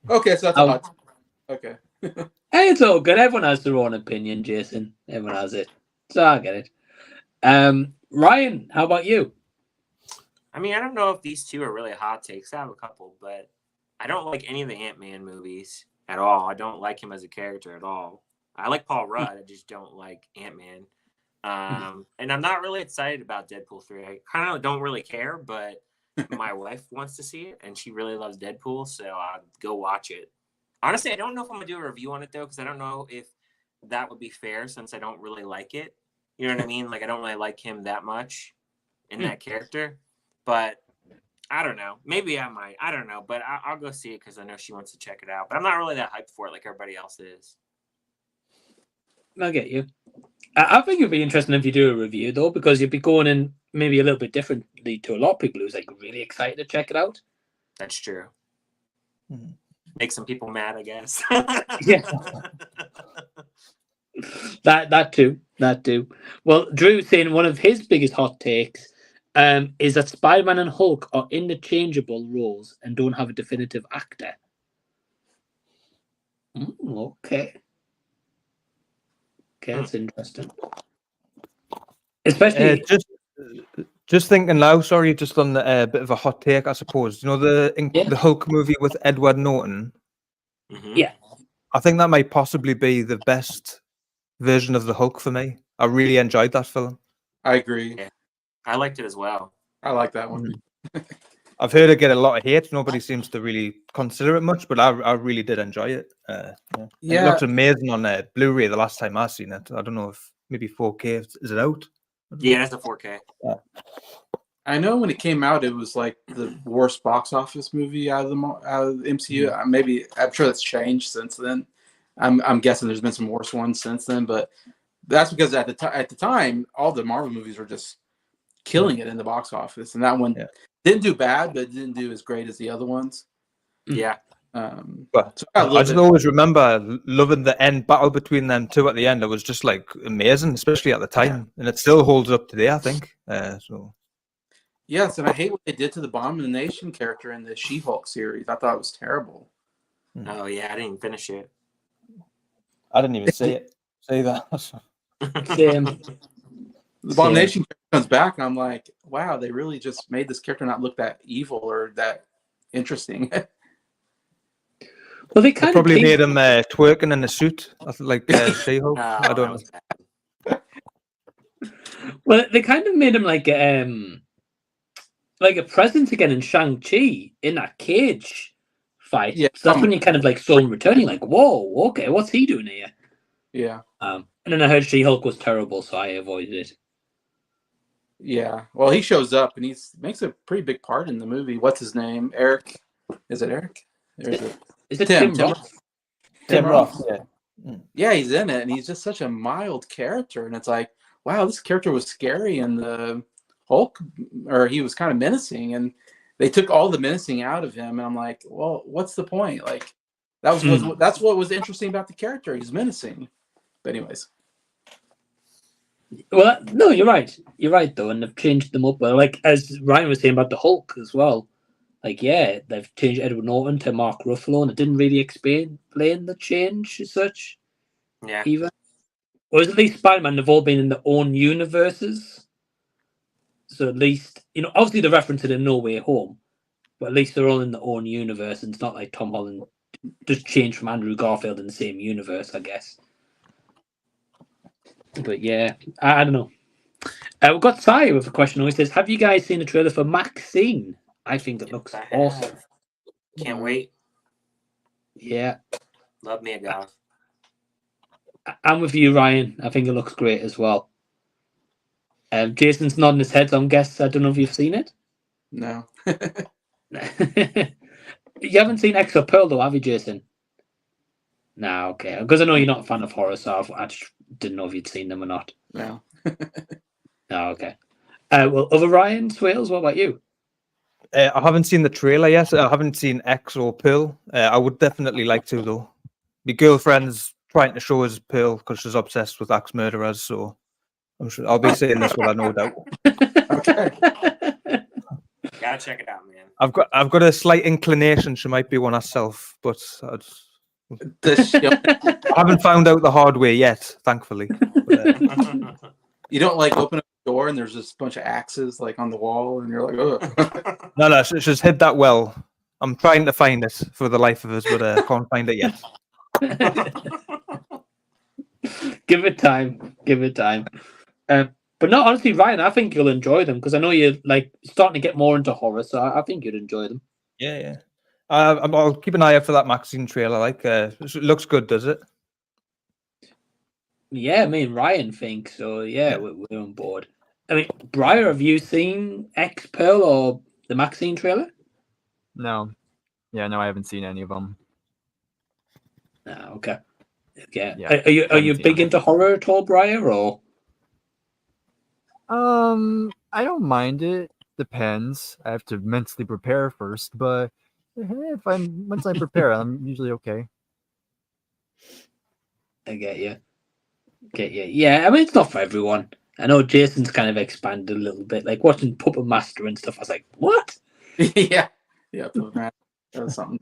Okay, so that's a hot. Okay. Hey, it's all good. Everyone has their own opinion, Jason. Everyone has it. So I get it. Ryan, how about you? I mean, I don't know if these two are really hot takes. I have a couple, but I don't like any of the Ant-Man movies at all. I don't like him as a character at all. I like Paul Rudd. I just don't like Ant-Man. And I'm not really excited about Deadpool 3. I kind of don't really care, but my wife wants to see it, and she really loves Deadpool, so I'll go watch it. Honestly, I don't know if I'm going to do a review on it, though, because I don't know if that would be fair since I don't really like it. You know what I mean? Like, I don't really like him that much in that character. But I don't know. Maybe I might. I don't know. But I'll go see it because I know she wants to check it out. But I'm not really that hyped for it like everybody else is. I get you. I think it'd be interesting if you do a review, though, because you'd be going in maybe a little bit differently to a lot of people who's like really excited to check it out. That's true. Make some people mad, I guess. Yeah. That too. Well, Drew's saying one of his biggest hot takes is that Spider-Man and Hulk are interchangeable roles and don't have a definitive actor. Okay, that's interesting. Especially just thinking now. Sorry, just on the bit of a hot take, I suppose. You know the Hulk movie with Edward Norton. Mm-hmm. Yeah, I think that might possibly be the best version of the Hulk for me. I really enjoyed that film. I agree. Yeah. I liked it as well. I like that one. I've heard it get a lot of hate. Nobody seems to really consider it much, but I really did enjoy it. It looks amazing on Blu-ray the last time I seen it. I don't know if maybe 4K. Is it out? Yeah, it's a 4K. Yeah. I know when it came out, it was like the worst box office movie out of the MCU. Maybe I'm sure that's changed since then. I'm guessing there's been some worse ones since then, but that's because at the time, all the Marvel movies were just killing it in the box office, and that one didn't do bad, but it didn't do as great as the other ones. Yeah. But so I just always remember loving the end battle between them two at the end. It was just like amazing, especially at the time, and it still holds up today, I think. Yes, and I hate what they did to the Abomination character in the She-Hulk series. I thought it was terrible. Oh yeah, I didn't even finish it. I didn't even say that. Same. The Abomination character comes back, and I'm like, wow, they really just made this character not look that evil or that interesting. Well, they probably made him twerking in a suit, like She-Hulk. I don't know. Well, they kind of made him like a presence again in Shang-Chi in that cage fight. Yeah, so that's when you kind of like saw him returning, like, whoa, okay, what's he doing here? Yeah. And then I heard She-Hulk was terrible, so I avoided it. Yeah. Well, he shows up and he makes a pretty big part in the movie. What's his name? Eric? Is it Eric? Is it Tim Roth? Tim Roth, yeah. Yeah, he's in it, and he's just such a mild character. And it's like, wow, this character was scary in the Hulk, or he was kind of menacing, and they took all the menacing out of him. And I'm like, well, what's the point? Like, that's what was interesting about the character. He's menacing. But anyways. Well, no, you're right. You're right, though, and they've changed them up. Well, like as Ryan was saying about the Hulk as well. Like, yeah, they've changed Edward Norton to Mark Ruffalo, and it didn't really explain the change as such. Yeah. Either. Or at least Spider-Man, they've all been in their own universes. So at least, obviously the reference to the No Way Home, but at least they're all in their own universe, and it's not like Tom Holland just changed from Andrew Garfield in the same universe, I guess. But yeah, I don't know. We've got Sai with a question. He says, have you guys seen the trailer for Maxine? I think it looks awesome. Can't wait. Yeah. Love me a goth. I'm with you, Ryan. I think it looks great as well. Jason's nodding his head, so I don't know if you've seen it. No. You haven't seen X or Pearl, though, have you, Jason? No, okay. Because I know you're not a fan of horror, so I just didn't know if you'd seen them or not. No. Oh, okay. Well, other Ryan, Swales, what about you? I haven't seen the trailer yet. I haven't seen X or Pearl. I would definitely like to, though. My girlfriend's trying to show us Pearl because she's obsessed with axe murderers, so I'm sure I'll be saying this without no doubt. Okay. Gotta check it out, man. I've got a slight inclination she might be one herself, but I haven't found out the hard way yet, thankfully. But, you don't like open up the door and there's just a bunch of axes like on the wall, and you're like, oh. No, she's hid that well. I'm trying to find it for the life of us, but I can't find it yet. Give it time. But no, honestly, Ryan, I think you'll enjoy them because I know you're like starting to get more into horror, so I think you'd enjoy them. Yeah. I'll keep an eye out for that Maxine trailer. Like, it looks good, does it? Yeah, me and Ryan think so. Yeah, we're on board. I mean, Bryer, have you seen X Pearl or the Maxine trailer? No. Yeah, no, I haven't seen any of them. No, okay. Yeah. Yeah, Are you big into horror at all, Bryer, or? I don't mind it. Depends. I have to mentally prepare first, but once I prepare, I'm usually okay. I get you. Yeah, I mean, it's not for everyone. I know Jason's kind of expanded a little bit, like watching Puppet Master and stuff. I was like, what? Yeah, Puppet Master. That was something.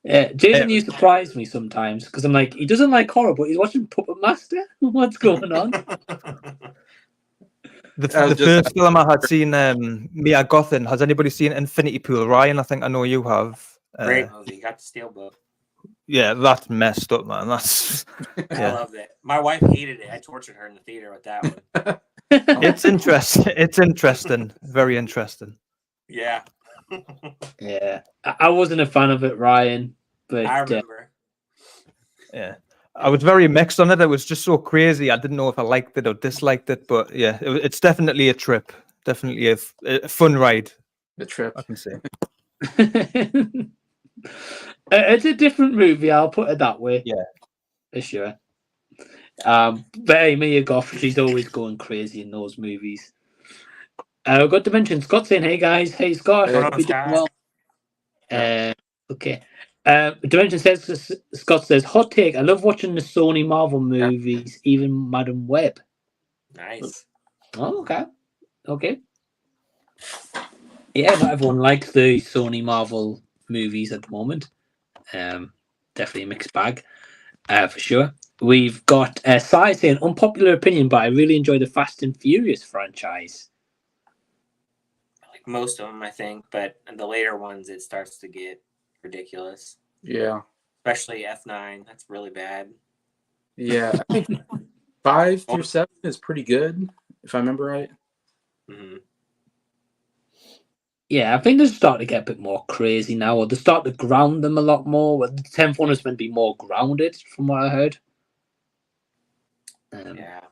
Yeah, Jason, you surprise me sometimes because I'm like, he doesn't like horror, but he's watching Puppet Master. What's going on? The first film I had seen, Mia Goth. Has anybody seen Infinity Pool? Ryan, I think I know you have. Great movie. Got the steelbook. Yeah, that's messed up, man. That's. I loved it. My wife hated it. I tortured her in the theater with that one. It's interesting. It's interesting. Very interesting. Yeah. Yeah, I wasn't a fan of it, Ryan. But I remember. Yeah. I was very mixed on it. It was just so crazy. I didn't know if I liked it or disliked it, but yeah, it's definitely a trip. Definitely a fun ride. The trip, I can say. It's a different movie. I'll put it that way. Yeah, for sure. But hey, Mia Goth, she's always going crazy in those movies. I've got to mention Scott saying, "Hey guys, hey Scott, hope you're doing well." Okay. Dimension says, Scott says, hot take. I love watching the Sony Marvel movies, even Madam Web. Nice. Oh, okay. Yeah, not everyone likes the Sony Marvel movies at the moment. Definitely a mixed bag, for sure. We've got Sai saying, unpopular opinion, but I really enjoy the Fast and Furious franchise. I like most of them, I think, but the later ones, it starts to get ridiculous. Yeah. Especially F9. That's really bad. Yeah. I think 5 through 7 is pretty good, if I remember right. Mm-hmm. Yeah, I think they're starting to get a bit more crazy now, or they start to ground them a lot more. Well, the 10th one is meant to be more grounded, from what I heard. Yeah.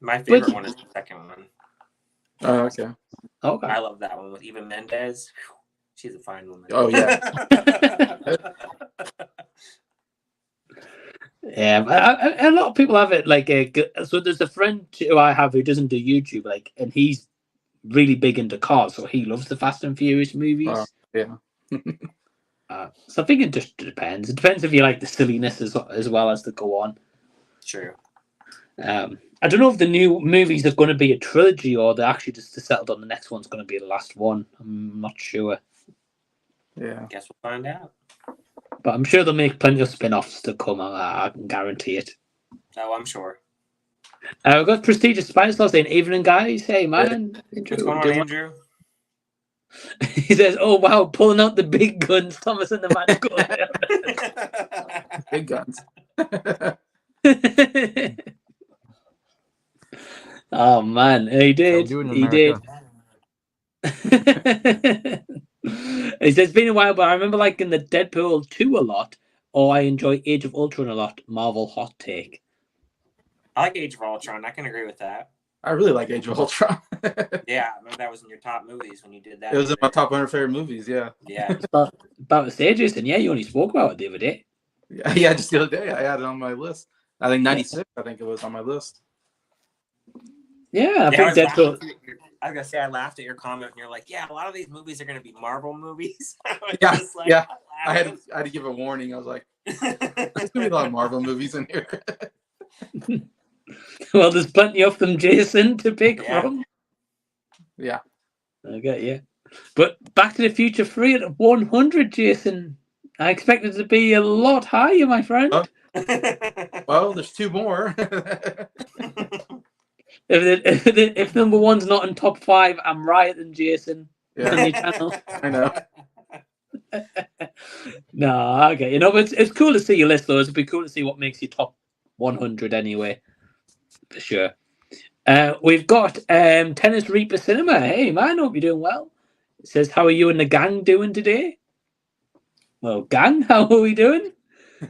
My favorite one is the second one. Oh, okay. I love that one with Eva Mendes. She's a fine woman. Oh, yeah. Yeah, a lot of people have it like so there's a friend who I have who doesn't do YouTube, like, and he's really big into cars, so he loves the Fast and Furious movies. Yeah. So I think it just depends. It depends if you like the silliness as well as the go on. True. I don't know if the new movies are going to be a trilogy or they're actually just settled on the next one's going to be the last one. I'm not sure. Yeah. Guess we'll find out. But I'm sure they'll make plenty of spin-offs to come. I can guarantee it. Oh, I'm sure. We've got Prestigious Spice saying, evening guys. Hey man. What's going on, Andrew? He says, oh wow, pulling out the big guns, Thomas and the man. Big guns. Oh man, he did. He did. He says, it's been a while, but I remember liking the Deadpool 2 a lot, or I enjoy Age of Ultron a lot. Marvel hot take. I like Age of Ultron. I can agree with that. I really like Age of Ultron. Yeah, I remember that was in your top movies when you did that. It was in my top 100 favorite movies, yeah. Yeah. About the stage, Jason. Yeah, you only spoke about it the other day. Yeah, just the other day I had it on my list. I think 96, I think it was on my list. Yeah, I think Deadpool. I was going to say, I laughed at your comment, and you're like, yeah, a lot of these movies are going to be Marvel movies. Yeah, yeah. I had to give a warning. I was like, there's going to be a lot of Marvel movies in here. Well, there's plenty of them, Jason, to pick from. Yeah. Okay, yeah. But Back to the Future 3 at 100, Jason. I expected it to be a lot higher, my friend. Oh. Well, there's two more. If number one's not in top 5, I'm right than Jason. Yeah. On your channel. I know. No, okay. You know, but it's cool to see your list, though. It'd be cool to see what makes you top 100 anyway. For sure. We've got Tennis Reaper Cinema. Hey, man, hope you're doing well. It says, how are you and the gang doing today? Well, gang, how are we doing?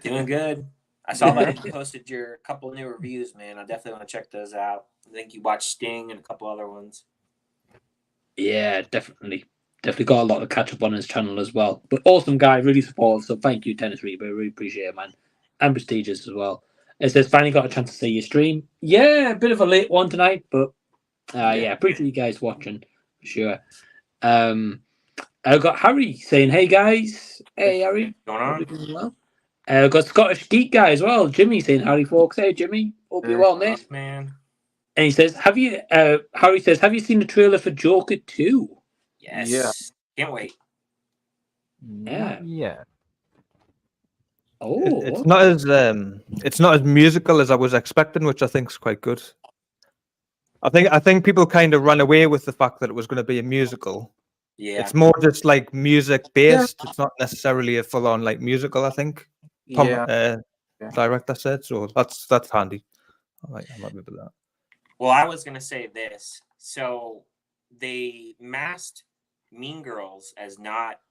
Doing good. I saw that you posted your couple new reviews, man. I definitely want to check those out. I think you watched Sting and a couple other ones. Yeah, definitely. Definitely got a lot to catch up on his channel as well. But awesome guy, really supportive. So thank you, Tennis Reaper. Really appreciate it, man. And Prestigious as well. It says, finally got a chance to see your stream. Yeah, a bit of a late one tonight, but yeah, appreciate you guys watching for sure. I got Harry saying, hey guys. Hey, Harry. What's going on? Well. Got Scottish Geek guy as well. Jimmy saying, howdy folks. Hey, Jimmy. Hope you're well, mate. Man. And he says, Harry says, have you seen the trailer for Joker 2? Yes. Yeah. Can't wait. Yeah. Yeah. Oh. It's not as musical as I was expecting, which I think is quite good. I think people kind of ran away with the fact that it was going to be a musical. Yeah. It's more just like music based. It's not necessarily a full on like musical, I think. Director said, so that's handy. I'm happy with that. Well, I was gonna say this. So they masked Mean Girls as not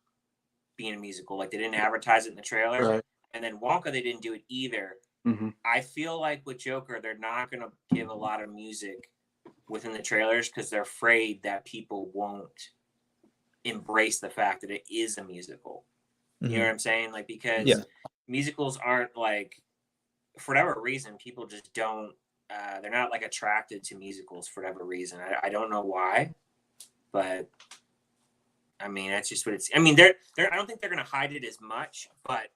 being a musical. Like they didn't advertise it in the trailer. Right. And then Wonka, they didn't do it either. Mm-hmm. I feel like with Joker, they're not gonna give a lot of music within the trailers because they're afraid that people won't embrace the fact that it is a musical. You know what I'm saying? Like, because musicals aren't like, for whatever reason, people just don't, they're not like attracted to musicals for whatever reason. I don't know why, but I mean, that's just what it's, I mean, I don't think they're going to hide it as much, but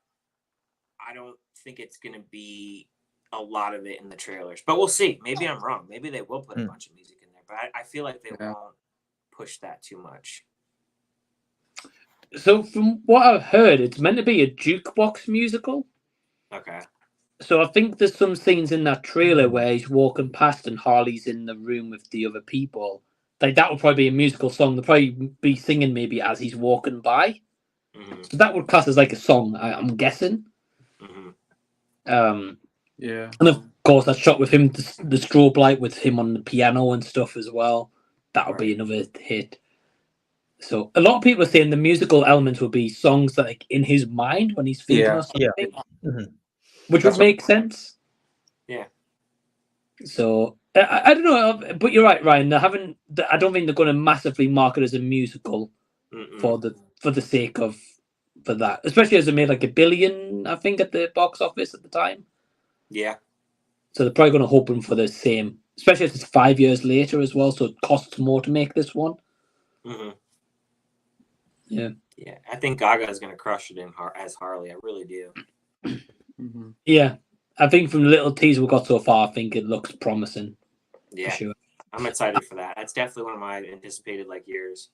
I don't think it's going to be a lot of it in the trailers, but we'll see. Maybe I'm wrong. Maybe they will put a bunch of music in there, but I feel like they won't push that too much. So from what I've heard, it's meant to be a jukebox musical. Okay. So I think there's some scenes in that trailer where he's walking past and Harley's in the room with the other people. Like that would probably be a musical song. They'll probably be singing maybe as he's walking by. Mm-hmm. So that would class as like a song, I'm guessing. Mm-hmm. Yeah. And of course, that shot with him, the strobe light with him on the piano and stuff as well. That would be another hit. So a lot of people are saying the musical elements will be songs that like in his mind when he's thinking of something, which would make sense. Yeah. So I don't know, but you're right, Ryan. I don't think they're going to massively market it as a musical for the sake of that, especially as it made like $1 billion, I think, at the box office at the time. Yeah. So they're probably going to hope for the same especially if it's 5 years later as well, so it costs more to make this one. Mm-hmm. Yeah. Yeah, I think Gaga is going to crush it as Harley. I really do. Mm-hmm. Yeah, I think from the little teaser we got so far, I think it looks promising. Yeah, for sure. I'm excited for that. That's definitely one of my anticipated years.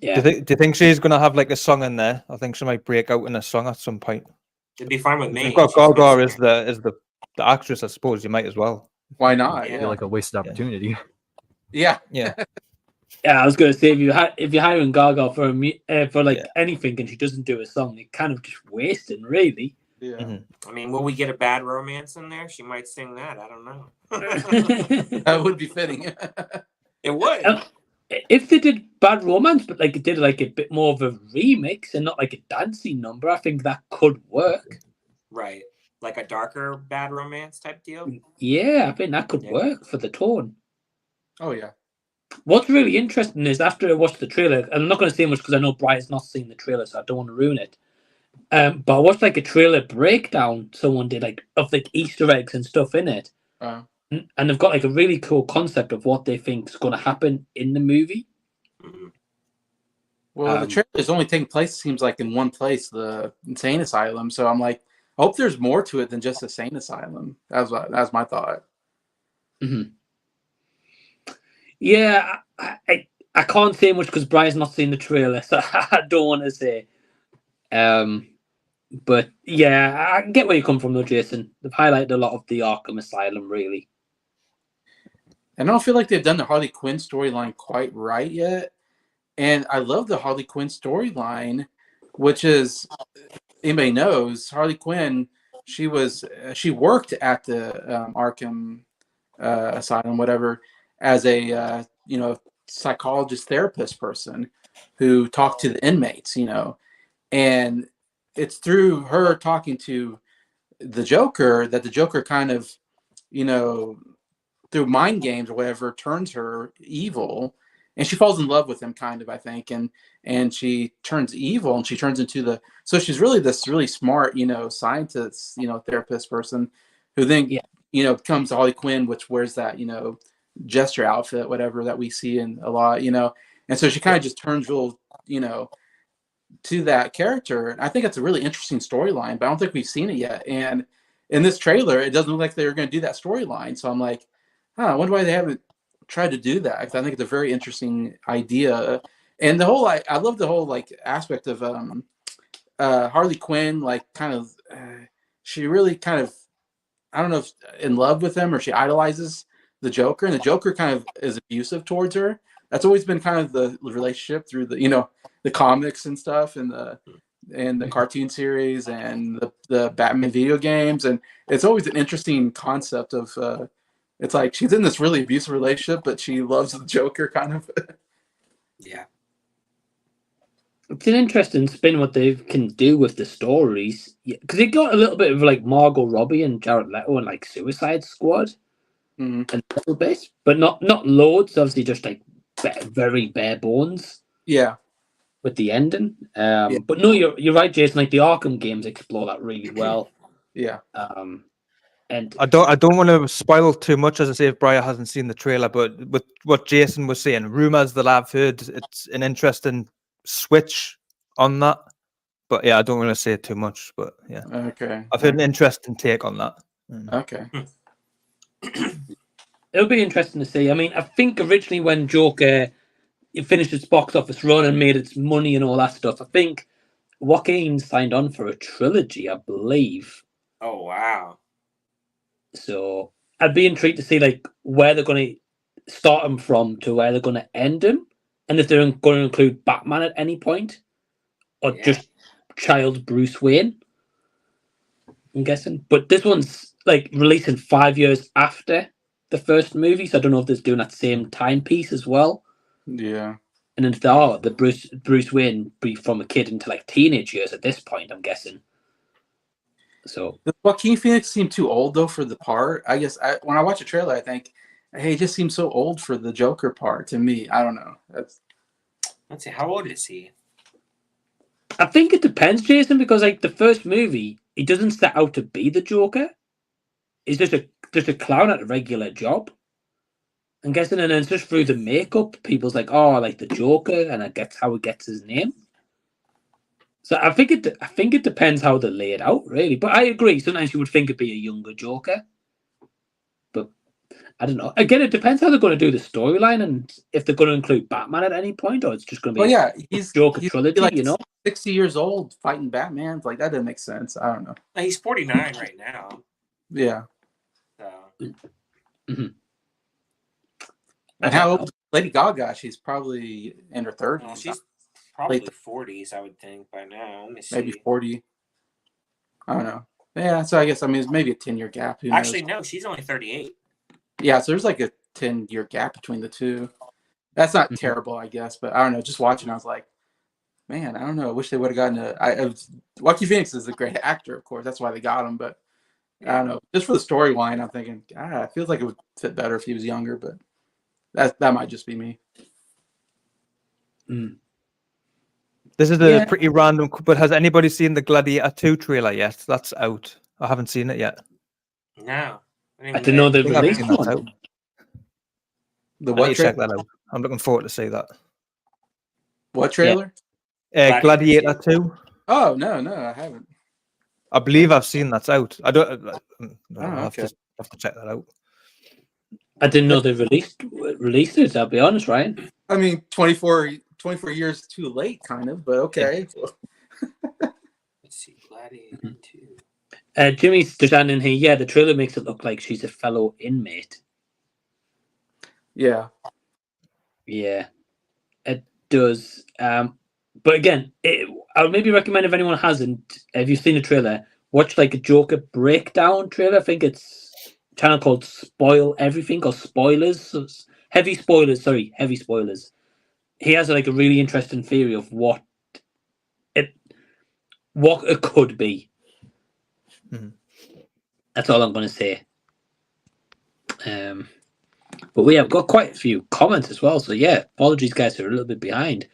Yeah. Do you think she's going to have a song in there? I think she might break out in a song at some point. It'd be fine with me. You've got She's Gaga missing as the actress, I suppose. You might as well. Why not? Yeah. I feel like a wasted opportunity. Yeah. Yeah. Yeah, I was gonna say if you're hiring Gaga for Yeah. anything and she doesn't do a song, it kind of just wasting, really. Yeah. Mm-hmm. I mean, will we get a Bad Romance in there? She might sing that. I don't know. That would be fitting. It would. If they did Bad Romance, but it did a bit more of a remix and not a dancing number, I think that could work. Right. Like a darker Bad Romance type deal? Yeah, I think that could work for the tone. Oh yeah. What's really interesting is after I watched the trailer, and I'm not going to say much because I know Brian's not seen the trailer, so I don't want to ruin it. But I watched a trailer breakdown someone did of Easter eggs and stuff in it, and they've got a really cool concept of what they think is going to happen in the movie. Mm-hmm. Well, the trailer is only taking place, seems like, in one place, the insane asylum. So I'm like, I hope there's more to it than just insane asylum. That's my thought. Mm-hmm. Yeah, I can't say much because Brian's not seen the trailer, so I don't want to say. But yeah, I get where you come from though, Jason. They've highlighted a lot of the Arkham Asylum, really. And I don't feel like they've done the Harley Quinn storyline quite right yet. And I love the Harley Quinn storyline, which is, anybody knows, Harley Quinn, she worked at the Arkham Asylum, whatever, as a psychologist therapist person who talked to the inmates, and it's through her talking to the Joker that the Joker kind of, through mind games or whatever, turns her evil, and she falls in love with him, kind of, I think, and she turns evil, and she turns into so she's really this really smart, scientist, therapist person, who then, becomes Harley Quinn, which wears that, gesture outfit, whatever, that we see in a lot, and so she kind of just turns real, to that character. And I think it's a really interesting storyline, but I don't think we've seen it yet. And in this trailer, it doesn't look like they're going to do that storyline. So I'm like, I wonder why they haven't tried to do that. Because I think it's a very interesting idea. And the whole, I love the whole aspect of Harley Quinn, she really kind of, I don't know if in love with him or she idolizes the Joker, and the Joker kind of is abusive towards her. That's always been kind of the relationship through the comics and stuff, and the cartoon series and the Batman video games. And it's always an interesting concept of it's like she's in this really abusive relationship, but she loves the Joker, kind of. Yeah. It's an interesting spin what they can do with the stories, because they got a little bit of Margot Robbie and Jared Leto and Suicide Squad, and a little bit, but not loads. Obviously, just very bare bones. Yeah. With the ending, but no, you're right, Jason. The Arkham games explore that really well. Yeah. And I don't want to spoil too much, as I say, if Bryer hasn't seen the trailer. But with what Jason was saying, rumors that I've heard, it's an interesting switch on that. But yeah, I don't want to say too much. But yeah, okay, I've heard an interesting take on that. Okay. It'll be interesting to see. I mean, I think originally when Joker finished its box office run and made its money and all that stuff, I think Joaquin signed on for a trilogy, I believe. Oh, wow. So I'd be intrigued to see where they're going to start him from to where they're going to end him, and if they're going to include Batman at any point, or just child Bruce Wayne. I'm guessing, but this one's releasing 5 years after the first movie, so I don't know if they're doing that same timepiece as well. Yeah. And if they are, the Bruce Wayne be from a kid into teenage years at this point, I'm guessing. So does Joaquin Phoenix seem too old though for the part? I guess when I watch a trailer, I think, hey, he just seems so old for the Joker part to me. I don't know. Let's see, how old is he? I think it depends, Jason, because the first movie, he doesn't set out to be the Joker. He's just a clown at a regular job. I'm guessing, and then just through the makeup, people's like, oh, I like the Joker, and I guess how he gets his name. So I think it depends how they lay it out, really. But I agree. Sometimes you would think it'd be a younger Joker, but I don't know. Again, it depends how they're going to do the storyline and if they're going to include Batman at any point, or it's just going to be Well, yeah, a Joker he's trilogy. like You know, 60 years old fighting Batman. Like that doesn't make sense. I don't know. He's 49 right now. Yeah. So. Mm-hmm. And how old is Lady Gaga? She's probably in her 30s. Well, she's probably 40s, I would think, by now. Let me see. Maybe 40. I don't know. Yeah, so I guess it's maybe a 10-year gap. Actually, no, she's only 38. Yeah, so there's like a 10-year gap between the two. That's not terrible, I guess, but I don't know. Just watching, I was like, man, I don't know. I wish they would have gotten Joaquin Phoenix is a great actor, of course. That's why they got him, but I don't know. Just for the storyline, I'm thinking, it feels like it would fit better if he was younger, but that might just be me. This is a pretty random, but has anybody seen the Gladiator 2 trailer yet? That's out. I haven't seen it yet. No. I didn't know they I think I've released seen that one. out. The I what need to check that out. I'm looking forward to see that. What trailer? Gladiator 2. Oh, no, I haven't. I believe I've seen that's out. I don't. I have okay. to check that out. I didn't know they released it. I'll be honest, Ryan. I mean, 24 years too late, kind of, but okay. Let's see, Gladiator 2. Jimmy's just adding here. Yeah, the trailer makes it look like she's a fellow inmate. Yeah. Yeah, it does. But again, I would maybe recommend if anyone hasn't, if you've seen the trailer, watch like a Joker breakdown trailer. I think it's a channel called Spoil Everything or Spoilers. So heavy spoilers. He has like a really interesting theory of what it could be. That's all I'm going to say. But we have got quite a few comments as well. So yeah, apologies guys, we're a little bit behind.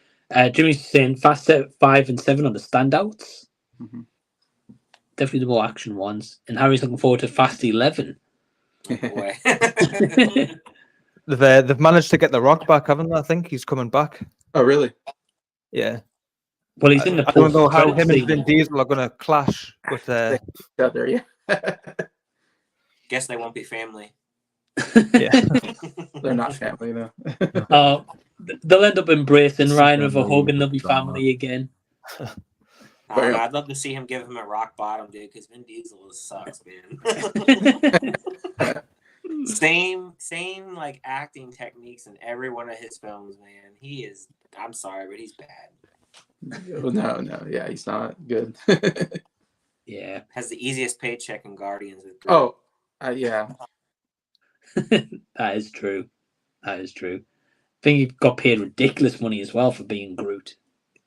Jimmy's saying Fast 5 and 7 are the standouts. Definitely the more action ones. And Harry's looking forward to Fast 11. Oh, boy. They've managed to get The Rock back, haven't they? I think he's coming back. Oh, really? Yeah. Well, he's in the I don't know how post-credits him and scene. Vin Diesel are going to clash, but There, yeah. Guess they won't be family. yeah. They're not family, though. They'll end up embracing Ryan with a hug and they'll be family again. I'd love to see him give him a rock bottom, dude, because Vin Diesel sucks, man. Same like acting techniques in every one of his films, man. He is, I'm sorry, but he's bad. No, yeah, he's not good. Yeah. Has the easiest paycheck in Guardians. Yeah. That is true. I think he got paid ridiculous money as well for being Groot.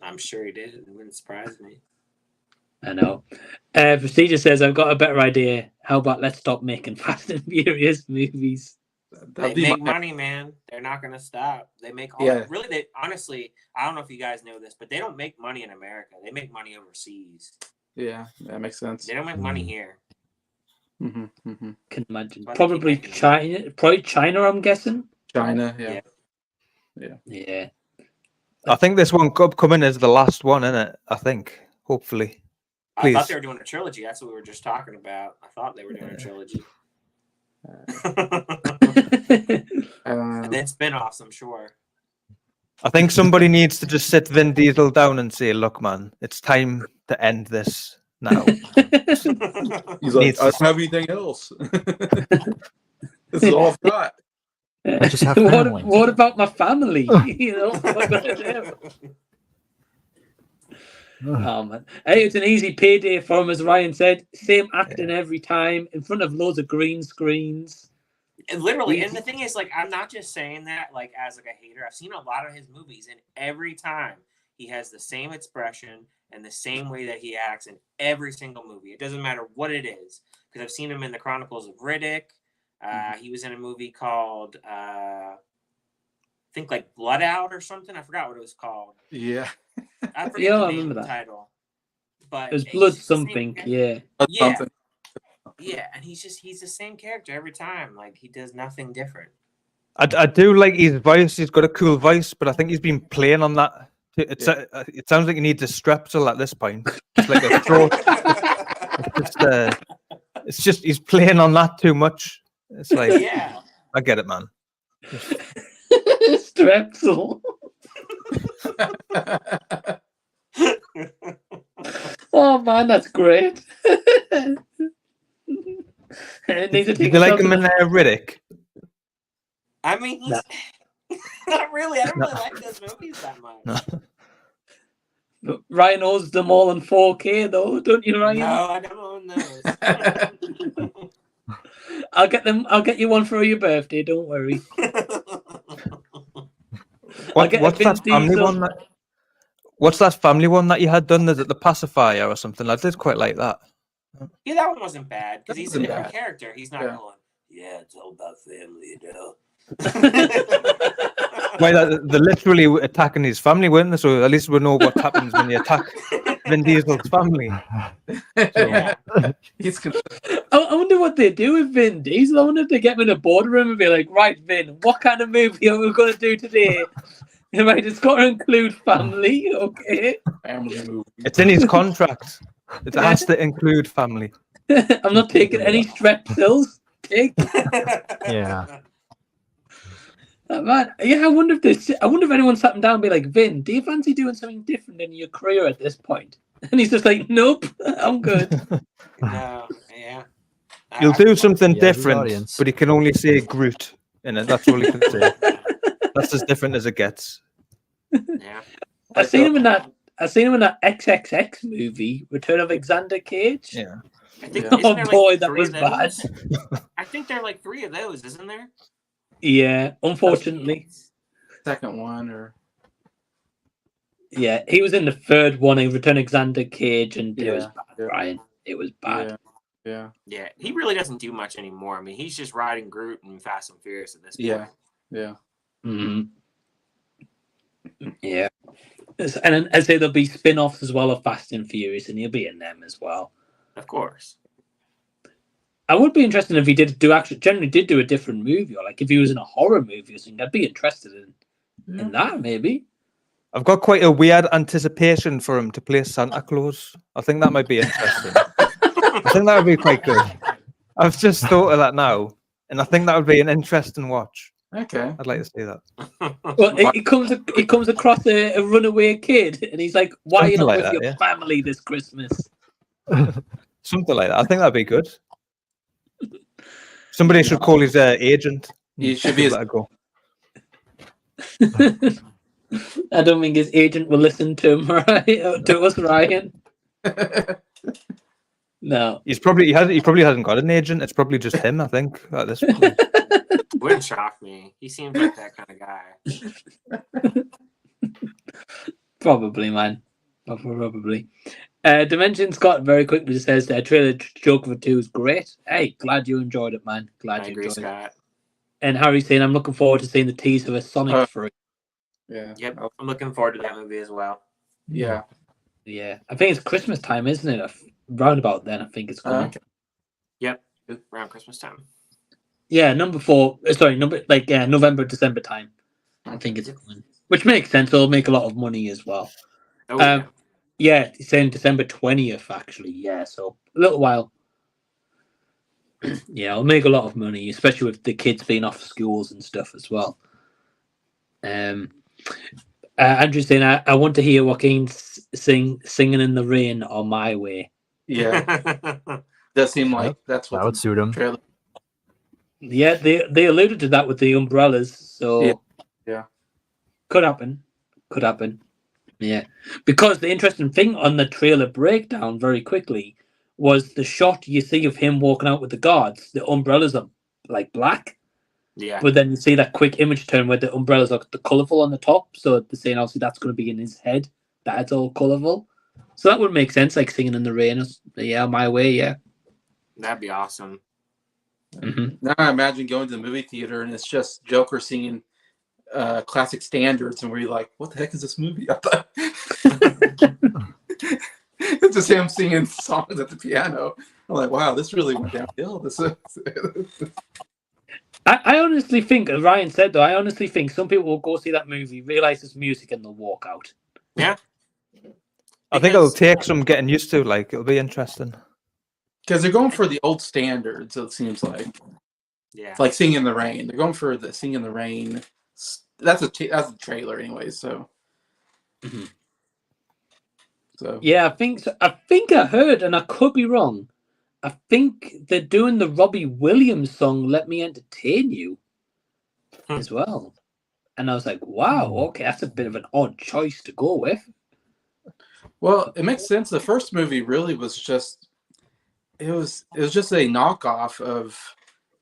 I'm sure he did. It wouldn't surprise me. I know. Procedure says, I've got a better idea. How about let's stop making Fast and Furious movies? They make money, man. They're not going to stop. They make all really. Honestly, I don't know if you guys know this, but they don't make money in America. They make money overseas. Yeah, that makes sense. They don't make money here. Can imagine. Probably China, I'm guessing. China, yeah. I think this one upcoming is the last one, isn't it? I think. Hopefully. Please. I thought they were doing a trilogy. That's what we were just talking about. I thought they were doing a trilogy. And then spin-offs, I'm sure. I think somebody needs to just sit Vin Diesel down and say, look, man, it's time to end this now. He's like, I don't have anything else. This is all I've got. I just have family. What about my family? You know, what am I gonna do? Oh man, hey, it's an easy payday for him, as Ryan said. Same acting every time in front of loads of green screens. And literally, and the thing is, like, I'm not just saying that like as like a hater. I've seen a lot of his movies, and every time he has the same expression and the same way that he acts in every single movie. It doesn't matter what it is, because I've seen him in the Chronicles of Riddick. He was in a movie called I think like Blood Out or something. I forgot what it was called. Yeah. I forget the name of the title. But it was Blood something, yeah. Yeah, and he's the same character every time. Like, he does nothing different. I do like his voice. He's got a cool voice, but I think he's been playing on that. It sounds like he needs a strepsil at this point. It's like a throat. It's just he's playing on that too much. It's like, Yeah. I get it, man. Strepsil. Oh man, that's great. Need to Do take you like yourself him in Riddick? I mean, he's not really. I don't really like those movies that much. But Ryan owns them all in 4K though, don't you, Ryan? No, I don't own those. I'll get you one for your birthday, don't worry. What's that family one? What's that family one that you had done? Is it the pacifier or something? I did quite like that. Yeah, that one wasn't bad because he's a wasn't different bad. character. He's not Yeah. going, yeah, it's all about family, you know. Well, they're literally attacking his family, weren't they? So at least we know what happens when you attack Vin Diesel's family. Yeah. He's I wonder what they do with Vin Diesel. I wonder if they get him in a boardroom and be like, right, Vin, what kind of movie are we going to do today? Right, it's got to include family, okay? family movie. It's in his contract. It has to include family. I'm not taking any strepsils. Take. Yeah. Man, yeah, I wonder if anyone sat him down and be like, Vin, do you fancy doing something different in your career at this point? And he's just like, nope, I'm good. No, yeah. You'll do something Yeah, the different, audience. but he can only say Groot in it. That's all he can say. That's as different as it gets. Yeah. I seen him in that XXX movie, Return of Alexander Cage. Yeah. I think, Yeah. isn't Oh there, like, boy, that 3 was of bad. those? I think there are like 3 of those, isn't there? Yeah, unfortunately. Second one, or Yeah, he was in the third one in Return of Alexander Cage, and it was Yeah, bad, yeah. Brian. It was bad. yeah, Yeah, he really doesn't do much anymore. I mean, he's just riding Groot and Fast and Furious at this point. yeah, yeah. Mm-hmm. Yeah. And I say there'll be spin-offs as well of Fast and Furious, and he'll be in them as well. Of course. I would be interested if he did do a different movie, or like if he was in a horror movie or something. I'd be interested in that maybe. I've got quite a weird anticipation for him to play Santa Claus. I think that might be interesting. I think that would be quite good. I've just thought of that now, and I think that would be an interesting watch. Okay. I'd like to see that. Well, it comes across a runaway kid, and he's like, "Why are you Something not like with that, your family this Christmas?" Something like that. I think that'd be good. Somebody should call his agent. He should be his- let it go. I don't think his agent will listen to him, right? To us, Ryan. No. He probably hasn't got an agent. It's probably just him, I think, at this point. Wouldn't shock me. He seems like that kind of guy. Probably, man. Probably. Dimension Scott very quickly says trailer Joker 2 is great. Hey, glad you enjoyed it, man. Glad I you agree, enjoyed it. Scott. And Harry's saying, I'm looking forward to seeing the teaser of Sonic 3. Yeah. Yep, I'm looking forward to that movie as well. Yeah. Yeah. I think it's Christmas time, isn't it? Roundabout then, I think it's coming. Okay. Yep, around Christmas time. Yeah, November, December time. I think it's coming. Which makes sense. It'll make a lot of money as well. Oh, yeah. Yeah, he's saying December 20th, actually. Yeah, so a little while. Yeah, it'll make a lot of money, especially with the kids being off schools and stuff as well. Andrew's saying, I want to hear Joaquin singing in the rain on My Way. Yeah. Does seem like that's what That would suit him. trailer. Yeah, they alluded to that with the umbrellas, so Yeah. Could happen. Yeah, because the interesting thing on the trailer breakdown very quickly was the shot you see of him walking out with the guards. The umbrellas are like black, Yeah. but then you see that quick image turn where the umbrellas are the colourful on the top. So they're saying obviously that's going to be in his head. That's all colourful. So that would make sense, like singing in the rain. Yeah, My Way. Yeah. That'd be awesome. Mm-hmm. Now I imagine going to the movie theater and it's just Joker singing classic standards, and where you're like, what the heck is this movie? I thought it's just him singing songs at the piano. I'm like, wow, this really went downhill. I honestly think, as Ryan said though, I honestly think some people will go see that movie, realize it's music, and they'll walk out. Yeah. I think it'll Because- take some getting used to. Like, it'll be interesting. Because they're going for the old standards, it seems like. Yeah. Like Sing in the Rain. They're going for the Sing in the Rain. That's a trailer anyway, so. Mhm. So Yeah, I think so. I heard, and I could be wrong. I think they're doing the Robbie Williams song "Let Me Entertain You" as well, and I was like, "Wow, okay, that's a bit of an odd choice to go with." well, it makes sense. The first movie really was just it was just a knockoff of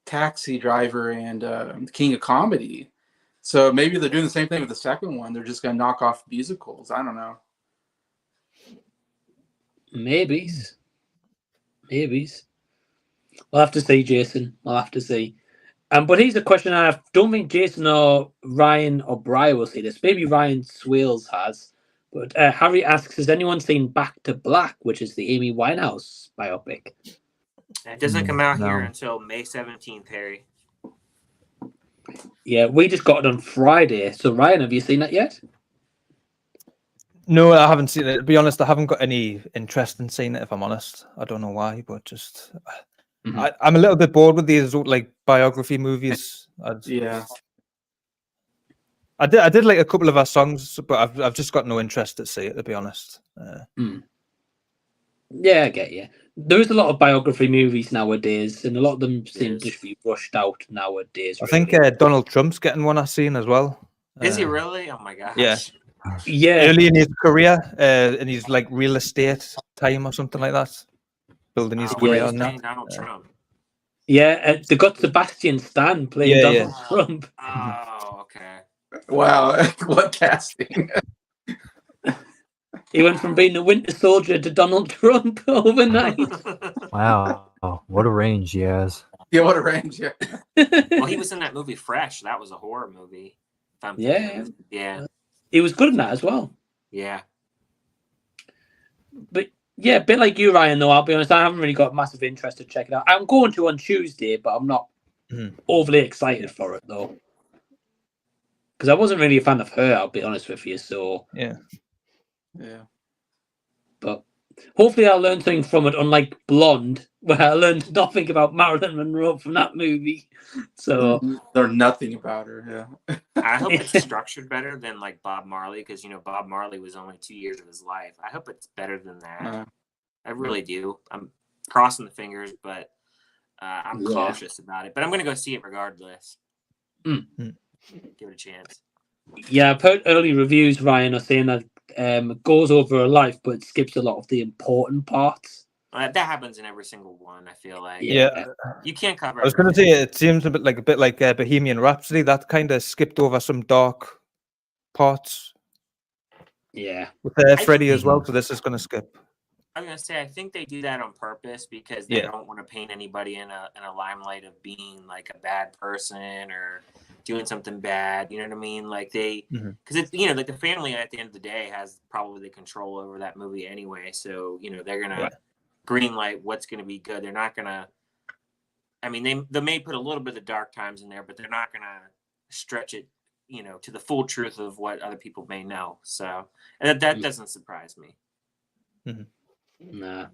Taxi Driver and King of Comedy. So maybe they're doing the same thing with the second one. They're just going to knock off musicals. I don't know. Maybes. We'll have to see, Jason. We'll have to see. But here's a question I don't think Jason or Ryan or Bryer will see this. Maybe Ryan Swales has. But Harry asks, has anyone seen Back to Black, which is the Amy Winehouse biopic? It doesn't come out here No. until May 17th, Harry. Yeah, we just got it on Friday. So, Ryan, have you seen that yet? No, I haven't seen it. To be honest, I haven't got any interest in seeing it, if I'm honest. I don't know why, but just Mhm. I'm a little bit bored with these like biography movies. Yeah. I did like a couple of our songs, but I've just got no interest to see it, to be honest. Yeah, I get you. There is a lot of biography movies nowadays, and a lot of them seem Yes. to just be rushed out nowadays. I think really. Donald Trump's getting one I've seen as well. Is he really? Oh my gosh. yeah. Yeah, Early in his career, in his like real estate time or something like that, building his Oh, career he's on playing that. Donald Trump. yeah. They got Sebastian Stan playing Yeah, Donald Trump. Oh, okay. Wow. What casting? He went from being a Winter Soldier to Donald Trump overnight. Wow, what a range he has. Yeah, what a range. Yeah. Well, he was in that movie Fresh. That was a horror movie. If I'm thinking. Yeah. He was good in that as well. Yeah. But yeah, a bit like you, Ryan, though, I'll be honest, I haven't really got massive interest to check it out. I'm going to on Tuesday, but I'm not overly excited for it, though. Because I wasn't really a fan of her, I'll be honest with you, so... Yeah. But hopefully I'll learn something from it, unlike Blonde, where I learned nothing about Marilyn Monroe from that movie. So... Learn nothing about her, yeah. I hope it's structured better than like Bob Marley, because Bob Marley was only 2 years of his life. I hope it's better than that. I really do. I'm crossing the fingers, but I'm cautious about it. But I'm going to go see it regardless. Give it a chance. Yeah, I've heard early reviews, Ryan, are saying that it goes over her life, but it skips a lot of the important parts. That happens in every single one, I feel like. Yeah. You can't cover I was going to say it seems a bit like Bohemian Rhapsody. That kind of skipped over some dark parts. Yeah. With Freddie as well, so this is going to skip. I was going to say, I think they do that on purpose because they don't want to paint anybody in a limelight of being like a bad person or doing something bad. You know what I mean? Like because it's like the family at the end of the day has probably the control over that movie anyway. So they're gonna green light what's going to be good. They're not going to. I mean, they may put a little bit of dark times in there, but they're not going to stretch it, to the full truth of what other people may know. So and that doesn't surprise me. Nah.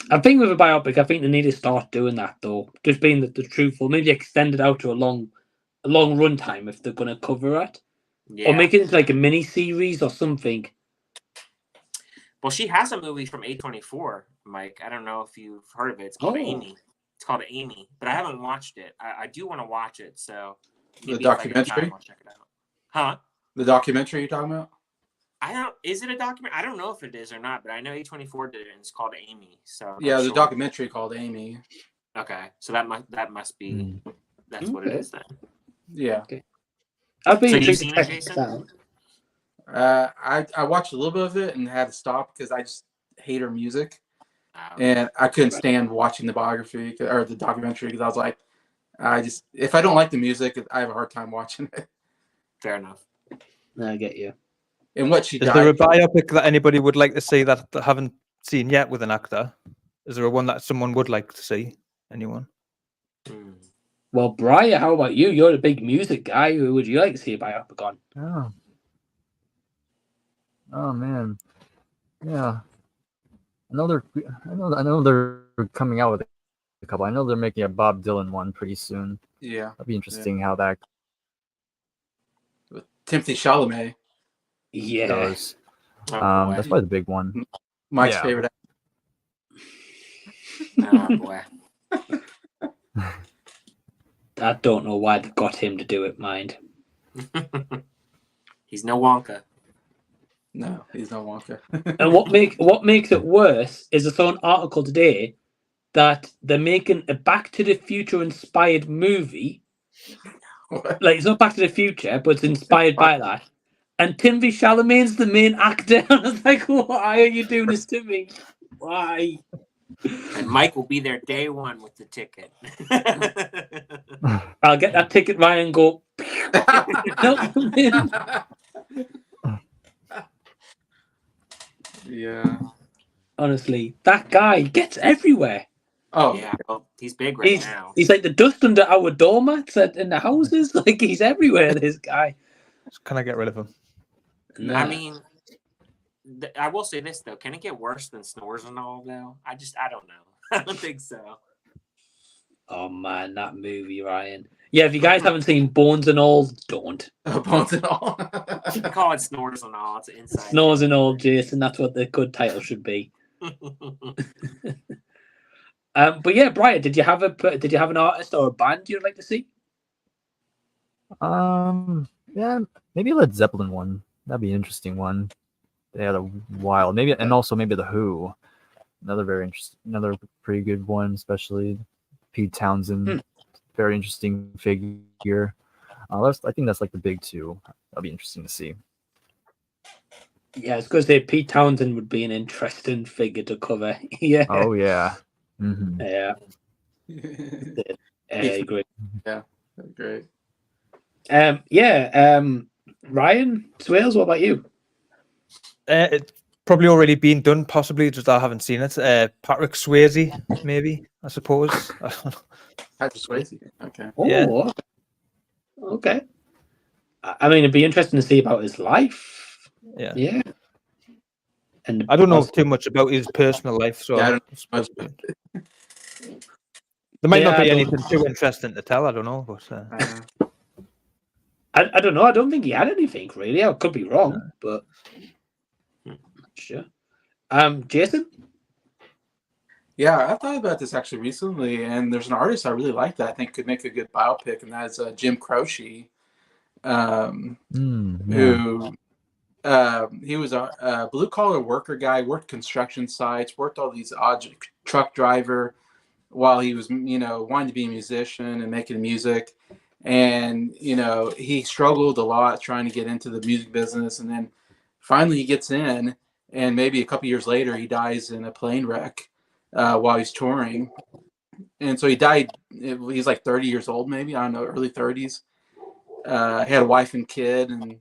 I think with a biopic, I think they need to start doing that though. Just being the truthful, maybe extend it out to a long run time if they're going to cover it, or make it into like a mini series or something. Well, she has a movie from A24, Mike. I don't know if you've heard of it. It's called Amy. It's called Amy, but I haven't watched it. I do want to watch it. So the documentary. I'll check it out. Huh? The documentary you're talking about? Is it a documentary? I don't know if it is or not, but I know A24 did it, and it's called Amy. So yeah, the documentary called Amy. Okay, so that must be that's what it is then. Yeah. Okay. I've been you've seen it, Jason? I watched a little bit of it and had to stop because I just hate her music, and I couldn't stand watching the biography or the documentary because I was like, if I don't like the music, I have a hard time watching it. Fair enough. I get you. And what she is there a biopic that anybody would like to see that haven't seen yet with an actor? Is there a one that someone would like to see? Anyone? Well, Bryer, how about you? You're a big music guy. Who would you like to see a biopic on? Oh man, yeah. I know they're coming out with a couple. I know they're making a Bob Dylan one pretty soon. Yeah. That'd be interesting how that With Timothy Chalamet, Yeah. goes. Oh, boy. That's probably the big one. Mike's Yeah. favorite. Oh, boy. I don't know why they got him to do it, mind. He's no Wonka. No, he's no Wonka. And what makes it worse is I saw an article today that they're making a Back to the Future inspired movie. What? Like, it's not Back to the Future, but it's inspired by that. And Timothy Chalamet's the main actor. And I was like, why are you doing this to me? Why? And Mike will be there day one with the ticket. I'll get that ticket, Ryan, and go. Yeah. Honestly, that guy gets everywhere. Oh, Yeah, well, he's big right He's now. he's like the dust under our doormats in the houses. Like, he's everywhere, this guy. Can I get rid of him? Nah. I mean, I will say this though: can it get worse than Snores and All? Though I don't know. I don't think so. Oh man, that movie, Ryan. Yeah, if you guys haven't seen Bones and All, don't. Bones and all. You can call it Snores and All. It's an inside. Snores and All, Jason. That's what the good title should be. But yeah, Brian, did you have an artist or a band you'd like to see? Yeah, maybe a Led Zeppelin one. That'd be an interesting one. They had a while, maybe, and also maybe the Who. Another pretty good one, especially Pete Townsend. Very interesting figure. I think that's like the big two. That'll be interesting to see. Yeah, it's because Pete Townsend would be an interesting figure to cover. Yeah. Oh yeah. Mm-hmm. Yeah. I agree. Yeah, great. Ryan, Swales, what about you? It's probably already been done, possibly, just I haven't seen it. Patrick Swayze, maybe, I suppose. Patrick Swayze. Okay. Oh, Yeah. okay. I mean, it'd be interesting to see about his life. Yeah. Yeah. And I don't know too much about his personal life, so Yeah, I don't know. there might not Yeah, be I don't- anything too interesting to tell. I don't know, but I don't know. I don't think he had anything really. I could be wrong, but sure. Jason? Yeah, I thought about this actually recently, and there's an artist I really like that I think could make a good biopic, and that's Jim Croce, who he was a blue collar worker guy, worked construction sites, worked all these odd truck driver while he was wanting to be a musician and making music, and he struggled a lot trying to get into the music business, and then finally he gets in, and maybe a couple years later he dies in a plane wreck while he's touring. And so he died, he's like 30 years old, maybe, I don't know, early 30s. He had a wife and kid, and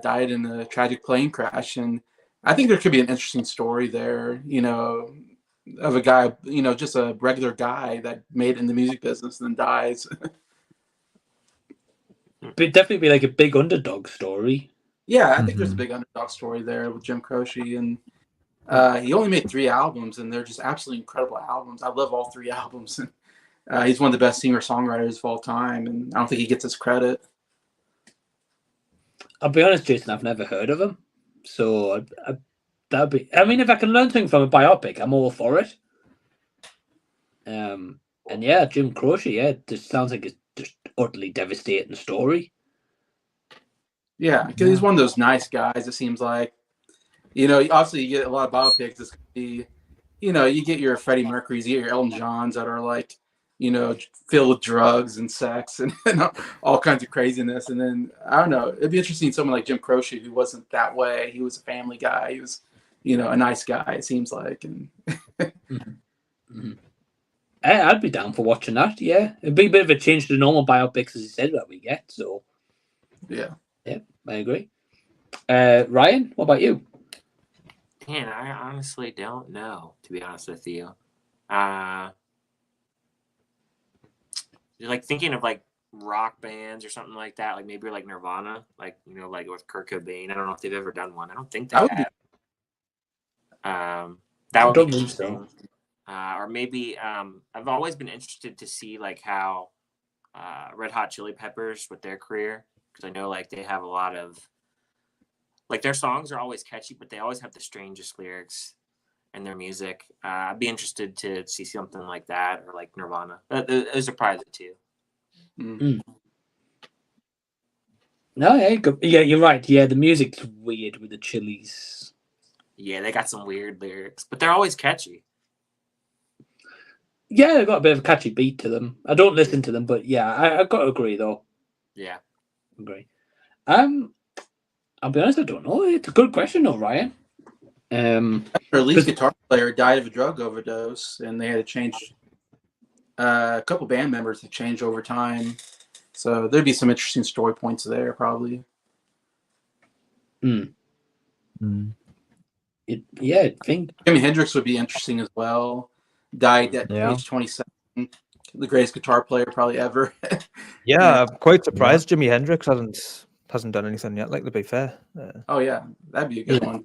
died in a tragic plane crash. And I think there could be an interesting story there, of a guy, just a regular guy that made it in the music business and then dies. But it'd definitely be like a big underdog story. Yeah, I think there's a big underdog story there with Jim Croce, and he only made 3 albums, and they're just absolutely incredible albums. I love all 3 albums. And he's one of the best singer-songwriters of all time, and I don't think he gets his credit. I'll be honest, Jason, I've never heard of him. So that'd be. I mean, if I can learn something from a biopic, I'm all for it. And yeah, Jim Croce, it just sounds like it's just utterly devastating story. Yeah, because he's one of those nice guys, it seems like. Obviously you get a lot of biopics. It's gonna be, you get your Freddie Mercury's, you get your Elton John's that are like, filled with drugs and sex and all kinds of craziness. And then, I don't know, it'd be interesting someone like Jim Croce who wasn't that way. He was a family guy. He was, a nice guy, it seems like. And I'd be down for watching that, yeah. It'd be a bit of a change to the normal biopics, as you said, that we get. So, yeah, I agree. Ryan, what about you? Man, I honestly don't know, to be honest with you. like thinking of like rock bands or something like that, like maybe like Nirvana, like like with Kurt Cobain. I don't know if they've ever done one. I don't think they have. That would be interesting. Or maybe I've always been interested to see like how Red Hot Chili Peppers with their career, because I know like they have a lot of like their songs are always catchy, but they always have the strangest lyrics in their music. I'd be interested to see something like that, or like Nirvana. Those are probably the two. Mm. No, yeah, you're right. Yeah, the music's weird with the Chili's. Yeah, they got some weird lyrics, but they're always catchy. Yeah, they've got a bit of a catchy beat to them. I don't listen to them, but yeah, I got to agree though. Yeah, agree. I'll be honest, I don't know. It's a good question, though, Ryan. Their lead guitar player died of a drug overdose, and they had to change a couple band members to change over time. So there'd be some interesting story points there, probably. Yeah, I think Jimi Hendrix would be interesting as well. Died at age 27. The greatest guitar player probably ever. Yeah, I'm quite surprised Jimi Hendrix hasn't done anything yet. Like, to be fair. Oh yeah, that'd be a good one.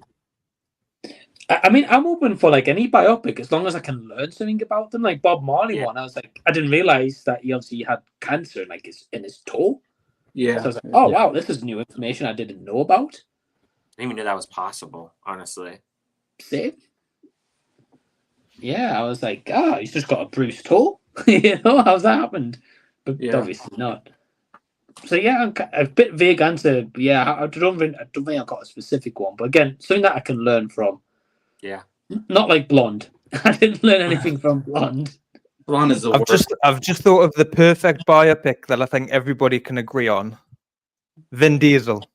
I mean, I'm open for like any biopic as long as I can learn something about them. Like Bob Marley one, I was like, I didn't realize that he obviously had cancer in his toe. Yeah. So I was like, oh wow, this is new information I didn't know about. I didn't even know that was possible, honestly. Same. Yeah, I was like, he's just got a bruised toe. How's that happened? But obviously not. So yeah, a bit vague answer. But yeah, I don't think I got a specific one. But again, something that I can learn from. Yeah. Not like Blonde. I didn't learn anything from Blonde. Blonde is the worst. I've just thought of the perfect biopic that I think everybody can agree on. Vin Diesel.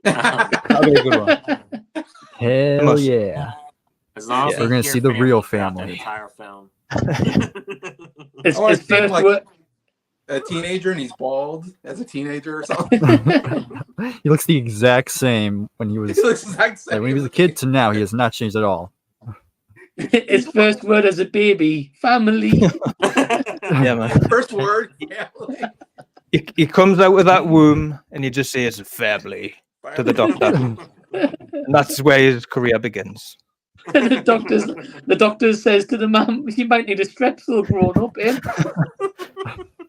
That'd be a good one. Hell yeah. As long as we're gonna see the real family. The entire film. It's first like a teenager and he's bald as a teenager or something. He looks the exact same when he was. Like when he was a kid to now, he has not changed at all. His first word as a baby, family. Yeah, man. First word, yeah. He comes out of that womb and he just says family to the doctor. And that's where his career begins. And the doctor says to the mum, "You might need a strepsil grown up in."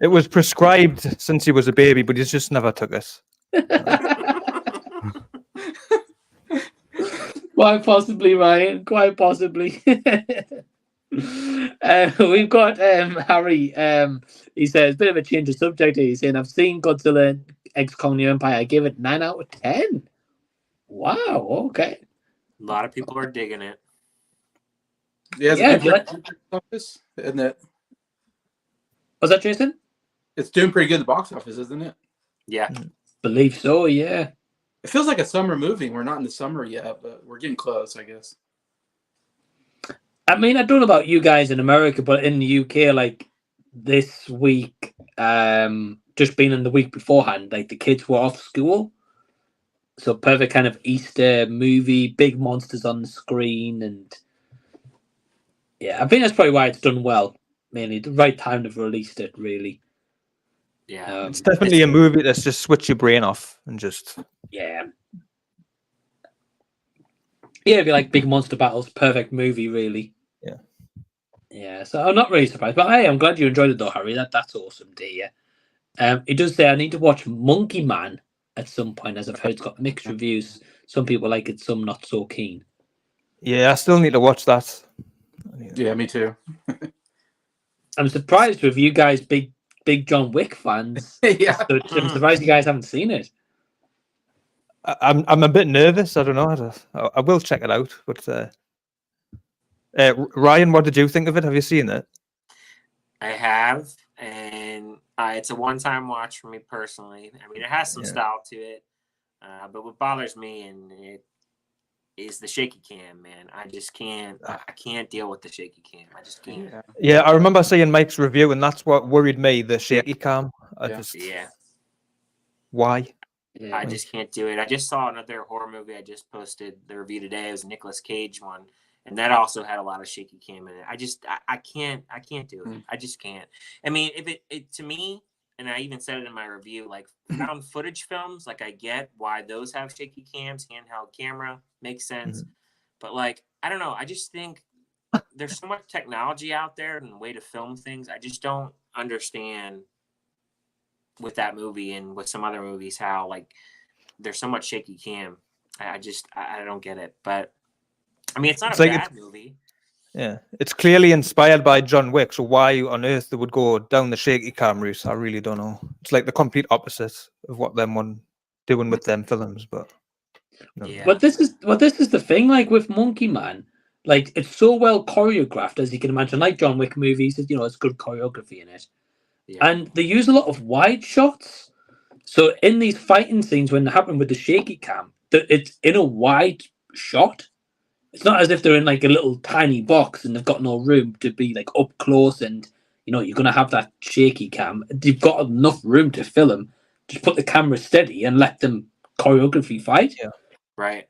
It was prescribed since he was a baby, but he's just never took it. Quite possibly, Ryan. Quite possibly. We've got Harry. He says, bit of a change of subject here. He's saying, I've seen Godzilla X Kong the Empire. I give it 9 out of 10. Wow, okay. A lot of people are digging it. Yeah, office, isn't it? Was that Jason? It's doing pretty good at the box office, isn't it? Yeah. Believe so, yeah. It feels like a summer movie. We're not in the summer yet, but we're getting close, I guess. I mean, I don't know about you guys in America, but in the UK, like this week, just been in the week beforehand, like the kids were off school. So perfect kind of Easter movie, big monsters on the screen, and yeah, I think that's probably why it's done well. Mainly the right time they've released it, really. Yeah, it's definitely a movie that's just switch your brain off and just yeah, it'd be like big monster battles, perfect movie, really. Yeah. So I'm not really surprised, but hey, I'm glad you enjoyed it though, Harry. That's awesome to hear. It does say I need to watch Monkey Man at some point, as I've heard it's got mixed reviews. Some people like it, some not so keen. Yeah, I still need to watch that. Yeah, me too. I'm surprised with you guys, big John Wick fans. Yeah, I'm surprised you guys haven't seen it. I'm a bit nervous. I don't know. I will check it out. But Ryan, what did you think of it? Have you seen it? I have, and it's a one-time watch for me personally. I mean, it has some style to it, but what bothers me and it is the shaky cam, man. I just can't. I can't deal with the shaky cam. I just can't. Yeah, I remember seeing Mike's review, and that's what worried me. The shaky cam. Why? Yeah. I just can't do it. I just saw another horror movie. I just posted the review today. It was a Nicolas Cage one, and that also had a lot of shaky cam in it. I can't do it. I just can't. I mean, if it to me, and I even said it in my review, like found footage films, like I get why those have shaky cams, handheld camera, makes sense. Mhm. But like, I don't know. I just think there's so much technology out there and way to film things. I just don't understand with that movie and with some other movies how like there's so much shaky cam. I don't get it. But I mean, it's not It's a like bad movie. Yeah, it's clearly inspired by John Wick. So why on earth they would go down the shaky cam route, I really don't know. It's like the complete opposite of what them one doing with them films. But no. Yeah. But this is the thing. Like with Monkey Man, like it's so well choreographed as you can imagine. Like John Wick movies, you know, it's good choreography in it, Yeah. and they use a lot of wide shots. So in these fighting scenes, when they happen with the shaky cam, it's in a wide shot. It's not as if they're in like a little tiny box and they've got no room to be like up close and you know you're gonna have that shaky cam. You've got enough room to film. Just put the camera steady and let them choreography fight. Yeah. Right.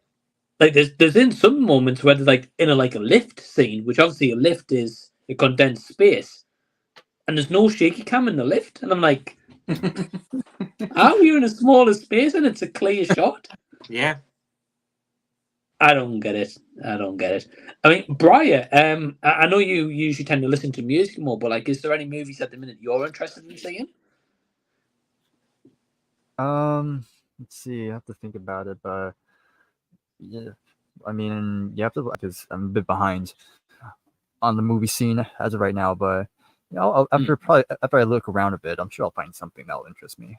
Like there's in some moments where they're like in a lift scene, which obviously a lift is a condensed space, and there's no shaky cam in the lift, and I'm like, how are you in a smaller space and it's a clear shot? Yeah. I don't get it. I mean, Bryer, I know you usually tend to listen to music more, but like, is there any movies at the minute you're interested in seeing? Let's see. I have to think about it, but yeah, I mean, you have to because I'm a bit behind on the movie scene as of right now. But you know, after I look around a bit, I'm sure I'll find something that'll interest me.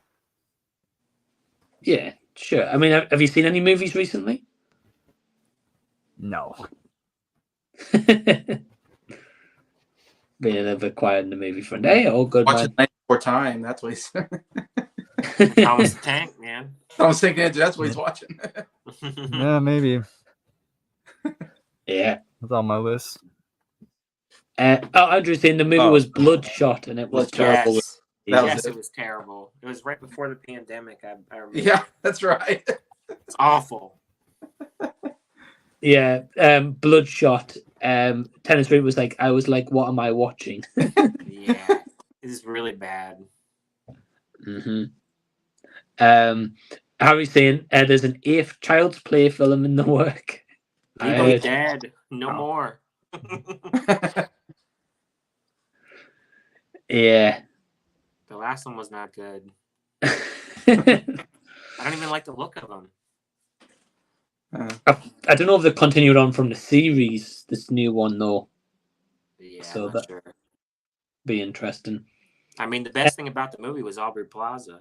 Yeah, sure. I mean, have you seen any movies recently? No. Being a little bit quiet in the movie front. Hey, all good, Watching man. Night Before Time. That's what he's. Thomas the Tank, man. I was thinking that's what he's watching. Yeah, maybe Yeah. that's on my list. Andrew's saying the movie Oh. was Bloodshot and it was Bloodshot. terrible. Yes. That was Yes, it. it was terrible. It was right before the pandemic. I remember. Yeah, that's right. It's awful. Yeah, Bloodshot. Tennis Street was like, I was like, what am I watching? Yeah. It is really bad. Harry's saying there's an 8th Child's Play film in the work. Legally dead. No more. Yeah. The last one was not good. I I don't even like the look of them. don't know if they continued on from the series, this new one, though. Yeah, So I'm not sure. Be interesting. I mean, the best thing about the movie was Aubrey Plaza.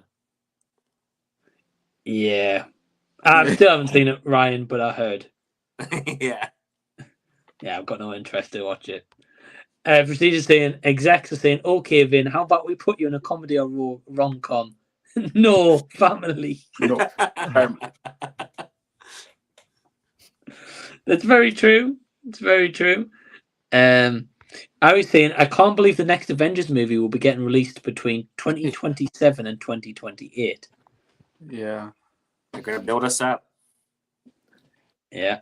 Yeah. I still haven't seen it, Ryan, but I heard. Yeah. Yeah, I've got no interest to watch it. Prestige's saying, execs are saying, okay, Vin, how about we put you in a comedy or rom-com? No, family. No. That's very true. It's very true. I was saying, I can't believe the next Avengers movie will be getting released between 2027 and 2028. Yeah. They're going to build us up. Yeah.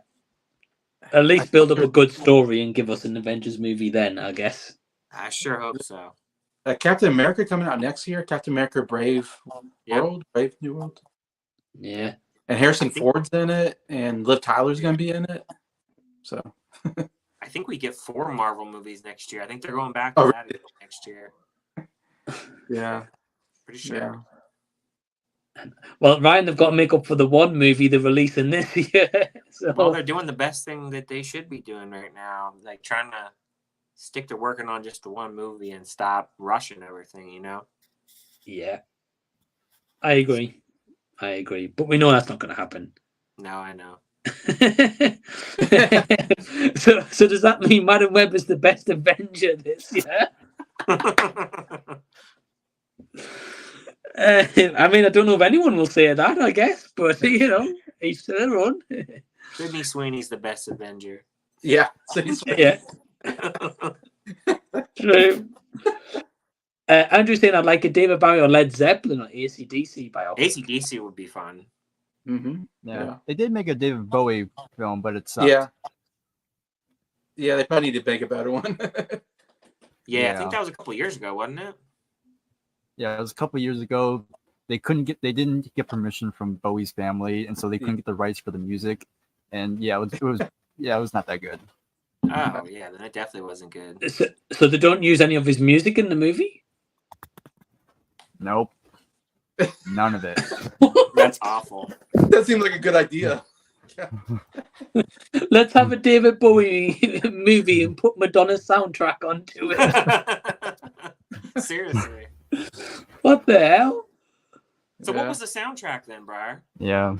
At least build up a good story and give us an Avengers movie then, I guess. I sure hope so. Captain America coming out next year. Captain America Brave World. Brave New World. Yeah. And Harrison Ford's in it. And Liv Tyler's going to be in it. So. I think we get 4 Marvel movies next year. I think they're going back to that next year. Yeah. Pretty sure. Yeah. Well, Ryan, they've got to make up for the one movie they're releasing this year. So. Well, they're doing the best thing that they should be doing right now. Like trying to stick to working on just the one movie and stop rushing everything, you know? Yeah. I agree. But we know that's not going to happen. No, I know. So does that mean Madam Web is the best Avenger this year? I mean, I don't know if anyone will say that, I guess, but you know, each to their own. Sydney Sweeney's the best Avenger. Yeah. Yeah. True. Andrew's saying I'd like a David Bowie or Led Zeppelin or AC/DC biopic. AC/DC would be fun. Mm-hmm. Yeah. They did make a David Bowie film, but it sucked. Yeah. Yeah, they probably need to make a better one. Yeah, I think that was a couple years ago, wasn't it? Yeah, it was a couple years ago. They didn't get permission from Bowie's family, and so they couldn't get the rights for the music. And yeah, it was not that good. Oh yeah, then it definitely wasn't good. So they don't use any of his music in the movie? Nope, none of it. That's awful. That seems like a good idea. Let's have a David Bowie movie and put Madonna's soundtrack onto it. Seriously. What the hell? So what was the soundtrack then, Bryer? Yeah,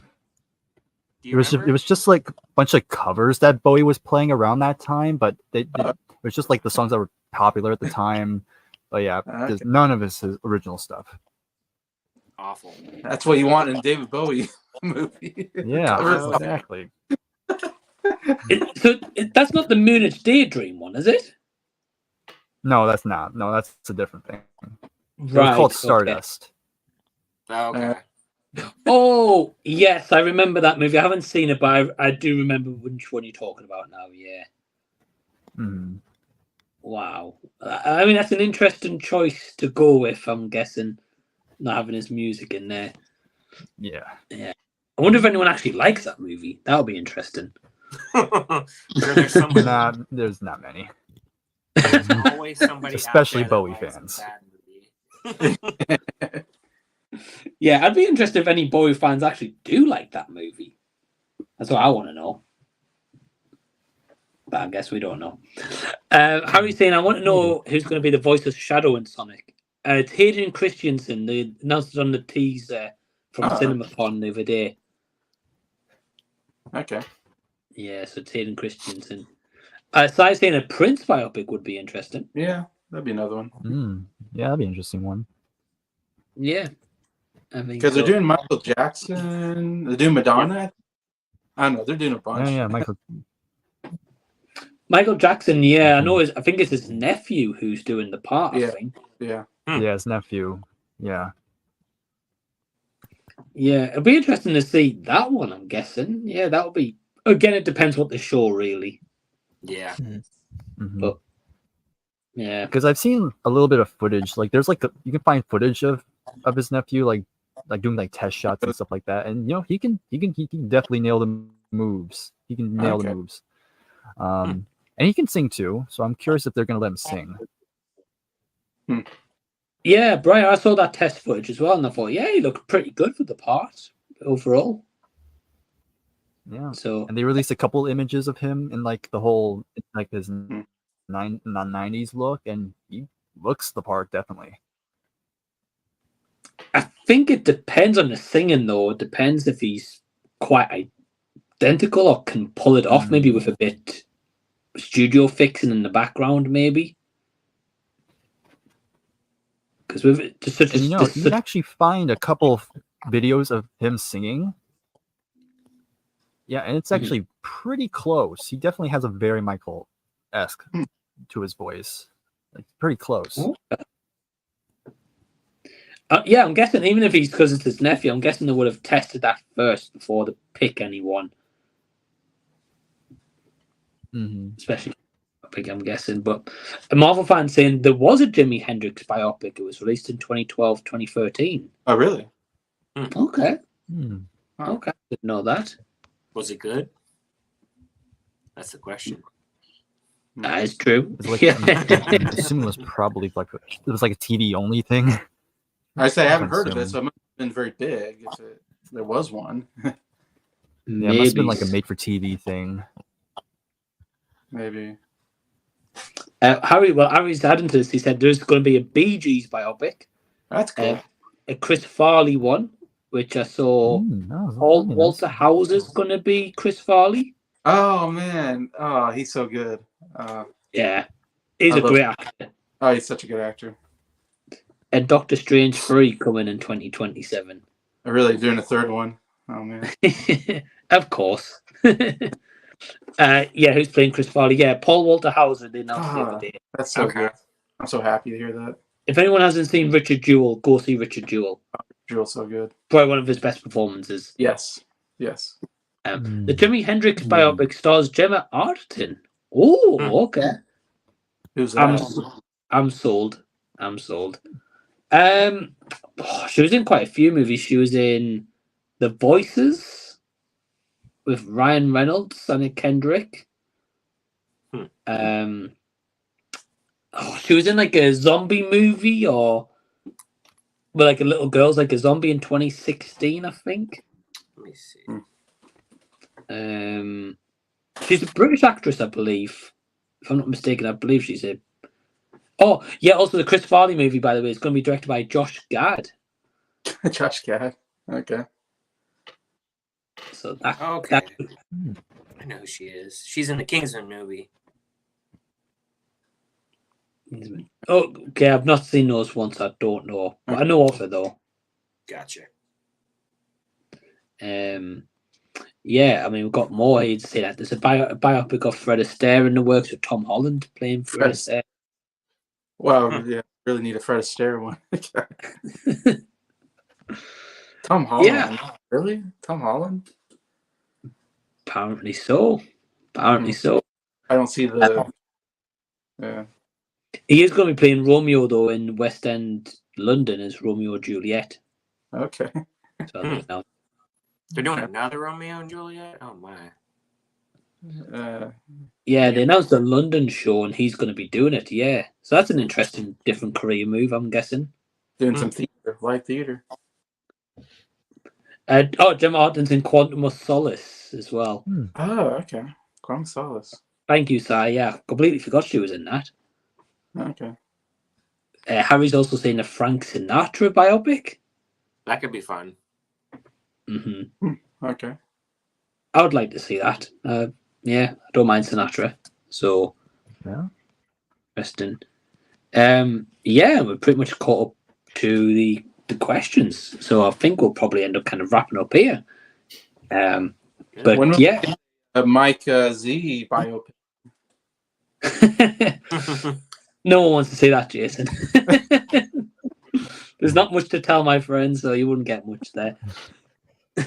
Do you remember? it was just like a bunch of covers that Bowie was playing around that time, but it was just like the songs that were popular at the time. But yeah, there's none of his original stuff. Awful. That's what you want in a David Bowie movie. Yeah, exactly. That's not the Moonage Daydream one, is it? No, that's not. No, that's a different thing. It Right. was called Stardust. Okay. Oh, yes, I remember that movie. I haven't seen it, but I do remember which one you're talking about now, yeah. Mm. Wow. I mean, that's an interesting choice to go with, I'm guessing, not having his music in there. Yeah. I wonder if anyone actually likes that movie. That would be interesting. There's someone, There's not many. there's always somebody Especially out there that Bowie likes fans. a bad movie. Yeah, I'd be interested if any Bowie fans actually do like that movie. That's what I want to know. But I guess we don't know. Harry's saying, I want to know who's going to be the voice of Shadow in Sonic. It's Hayden Christensen. They announced it on the teaser from CinemaCon the other day. Okay. Yeah, so it's Hayden Christensen. Si's saying a Prince biopic would be interesting. Yeah, that'd be another one. Yeah, that'd be an interesting one. Yeah. I think Because they're doing Michael Jackson. They're doing Madonna. I don't know. They're doing a bunch. Yeah, Michael Jackson, yeah, I know. I think it's his nephew who's doing the part. Yeah. I think. Yeah. Yeah, his nephew. Yeah. Yeah, it'll be interesting to see that one. I'm guessing. Yeah, that'll be. Again, it depends what the show really. Yeah. Mm-hmm. But yeah, Because I've seen a little bit of footage. Like, there's you can find footage of his nephew, like doing like test shots and stuff like that. And he can definitely nail the moves. He can nail the moves. And he can sing too. So I'm curious if they're gonna let him sing. yeah, Bryer, I saw that test footage as well, and I thought, yeah, he looked pretty good for the part overall. Yeah. So And they released a couple images of him in like the whole like his 90s look, and he looks the part definitely. I think it depends on the singing, though. It depends if he's quite identical or can pull it off, maybe with a bit studio fixing in the background, maybe. Because with just such And you can actually find a couple of videos of him singing. Yeah, and it's actually pretty close. He definitely has a very Michael-esque to his voice. Like, pretty close. Yeah, I'm guessing even if because it's his nephew, I'm guessing they would have tested that first before they pick anyone. Especially biopic, I'm guessing. But a Marvel fan saying there was a Jimi Hendrix biopic. It was released in 2012, 2013. Oh, really? Okay. Oh. Okay. Didn't know that. Was it good? That's the question. That is true. It's like, I'm assuming it was probably like a TV only thing. I say I haven't heard of it, so it must have been very big if there was one. Yeah, it must have been like a made-for-TV thing. Maybe. Harry's adding to this. He said there's going to be a Bee Gees biopic. That's cool. A Chris Farley one, which I saw. Walter Hauser's going to be Chris Farley. Oh, man. Oh, he's so good. Yeah. He's a great actor. Oh, he's such a good actor. And Doctor Strange 3 coming in 2027. I'm really doing a third one. Oh, man. Of course. Yeah, who's playing Chris Farley? Yeah, Paul Walter Hauser, they announced the other day. That's so good. I'm so happy to hear that. If anyone hasn't seen Richard Jewell, go see Richard Jewell. Jewell's so good. Probably one of his best performances. Yes. The Jimi Hendrix biopic stars Gemma Arterton. Oh, okay. Who's that? I'm sold. She was in quite a few movies. She was in The Voices with Ryan Reynolds and Kendrick. She was in like a zombie movie or where like a little girl's like a zombie in 2016, I think. Let me see. She's a British actress, I believe. If I'm not mistaken, I believe she's a. Oh yeah, also the Chris Farley movie, by the way, is going to be directed by Josh Gad. Josh Gad. Okay. So that. Okay. I know who she is. She's in the Kingsman movie. Oh, okay. I've not seen those ones. I don't know, but I know of her though. Gotcha. Yeah, I mean, we've got more here to say that. There's a biopic of Fred Astaire in the works with Tom Holland playing Fred Astaire. Well, yeah, really need a Fred Astaire one. Tom Holland. Yeah. Really? Tom Holland? Apparently so. So. I don't see the. Yeah. He is going to be playing Romeo, though, in West End London as Romeo and Juliet. Okay. So They're doing another Romeo and Juliet? Oh, my. Yeah, they announced a London show, and he's going to be doing it, yeah. So that's an interesting, different career move, I'm guessing. Doing some theater, live theater. Gemma Arterton's in Quantum of Solace as well. Oh, okay. Quantum Solace. Thank you, Si. Yeah, completely forgot she was in that. Okay. Harry's also saying a Frank Sinatra biopic. That could be fun. Okay. I would like to see that. Yeah, I don't mind Sinatra. So, Yeah. interesting. Yeah, we're pretty much caught up to the questions. So I think we'll probably end up kind of wrapping up here. But When yeah. A Mike Z biopic. No one wants to see that, Jason. There's not much to tell, my friend, so you wouldn't get much there.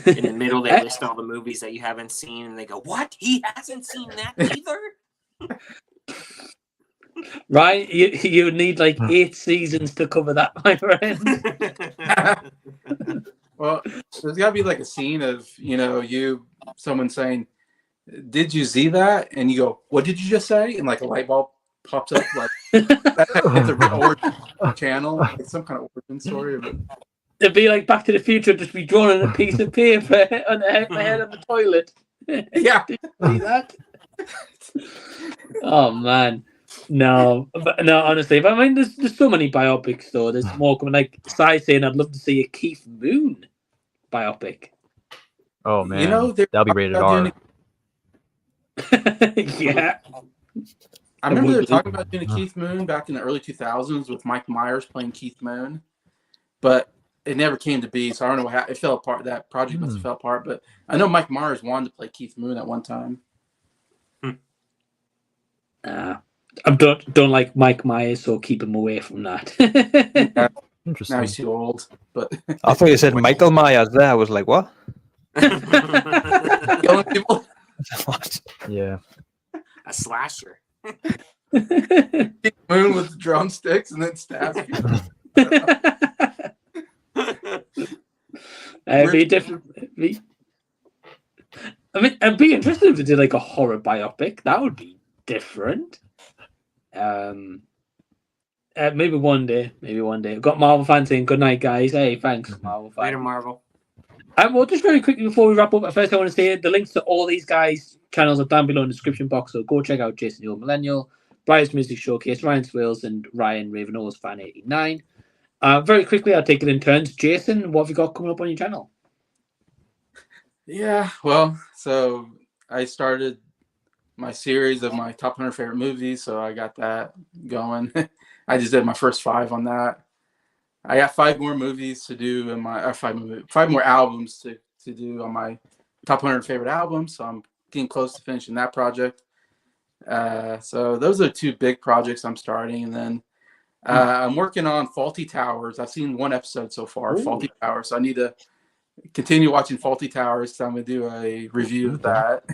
In the middle, they list all the movies that you haven't seen, and they go, "What? He hasn't seen that either?" Right? You need like 8 seasons to cover that, my friend. Well, there's got to be like a scene of someone saying, "Did you see that?" And you go, "What did you just say?" And like a light bulb pops up, like it's a origin channel, like some kind of origin story. But it'd be like Back to the Future, just be drawn on a piece of paper on the head of the toilet. Yeah, did you see that? Oh man, no, honestly, but I mean, there's so many biopics though. There's more coming. Like Sai saying, I'd love to see a Keith Moon biopic. Oh man, that'll be rated R. Yeah. I remember they were talking about doing a Keith Moon back in the early 2000s with Mike Myers playing Keith Moon, but it never came to be. So I don't know what happened. It fell apart. That project must have fell apart. But I know Mike Myers wanted to play Keith Moon at one time. I don't like Mike Myers, so keep him away from that. Interesting. Now he's too old. But I thought you said Michael Myers there. I was like, what? killing people. What? Yeah. A slasher. Keith Moon with drumsticks and then stabs people. Be different. I mean, I'd be interested if they did like a horror biopic. That would be different. Maybe one day. I've got Marvel fans saying good night, guys. Hey, thanks, Marvel fans. Later, Marvel. Well, just very quickly before we wrap up, first I want to say the links to all these guys' channels are down below in the description box. So go check out Jason the Old Millennial, Bryer's Music Showcase, Ryan Swales, and Ryan Ravenose Fan 89. Very quickly, I'll take it in turns. Jason, what have you got coming up on your channel? Yeah, well, so I started my series of my top 100 favorite movies, so I got that going. I just did my first 5 on that. I got 5 more movies to do in my 5 more albums to do on my top 100 favorite albums. So I'm getting close to finishing that project. So those are 2 big projects I'm starting, and then I'm working on Faulty Towers. I've seen 1 episode so far, Faulty Towers. So I need to continue watching Faulty Towers. So I'm gonna do a review of that.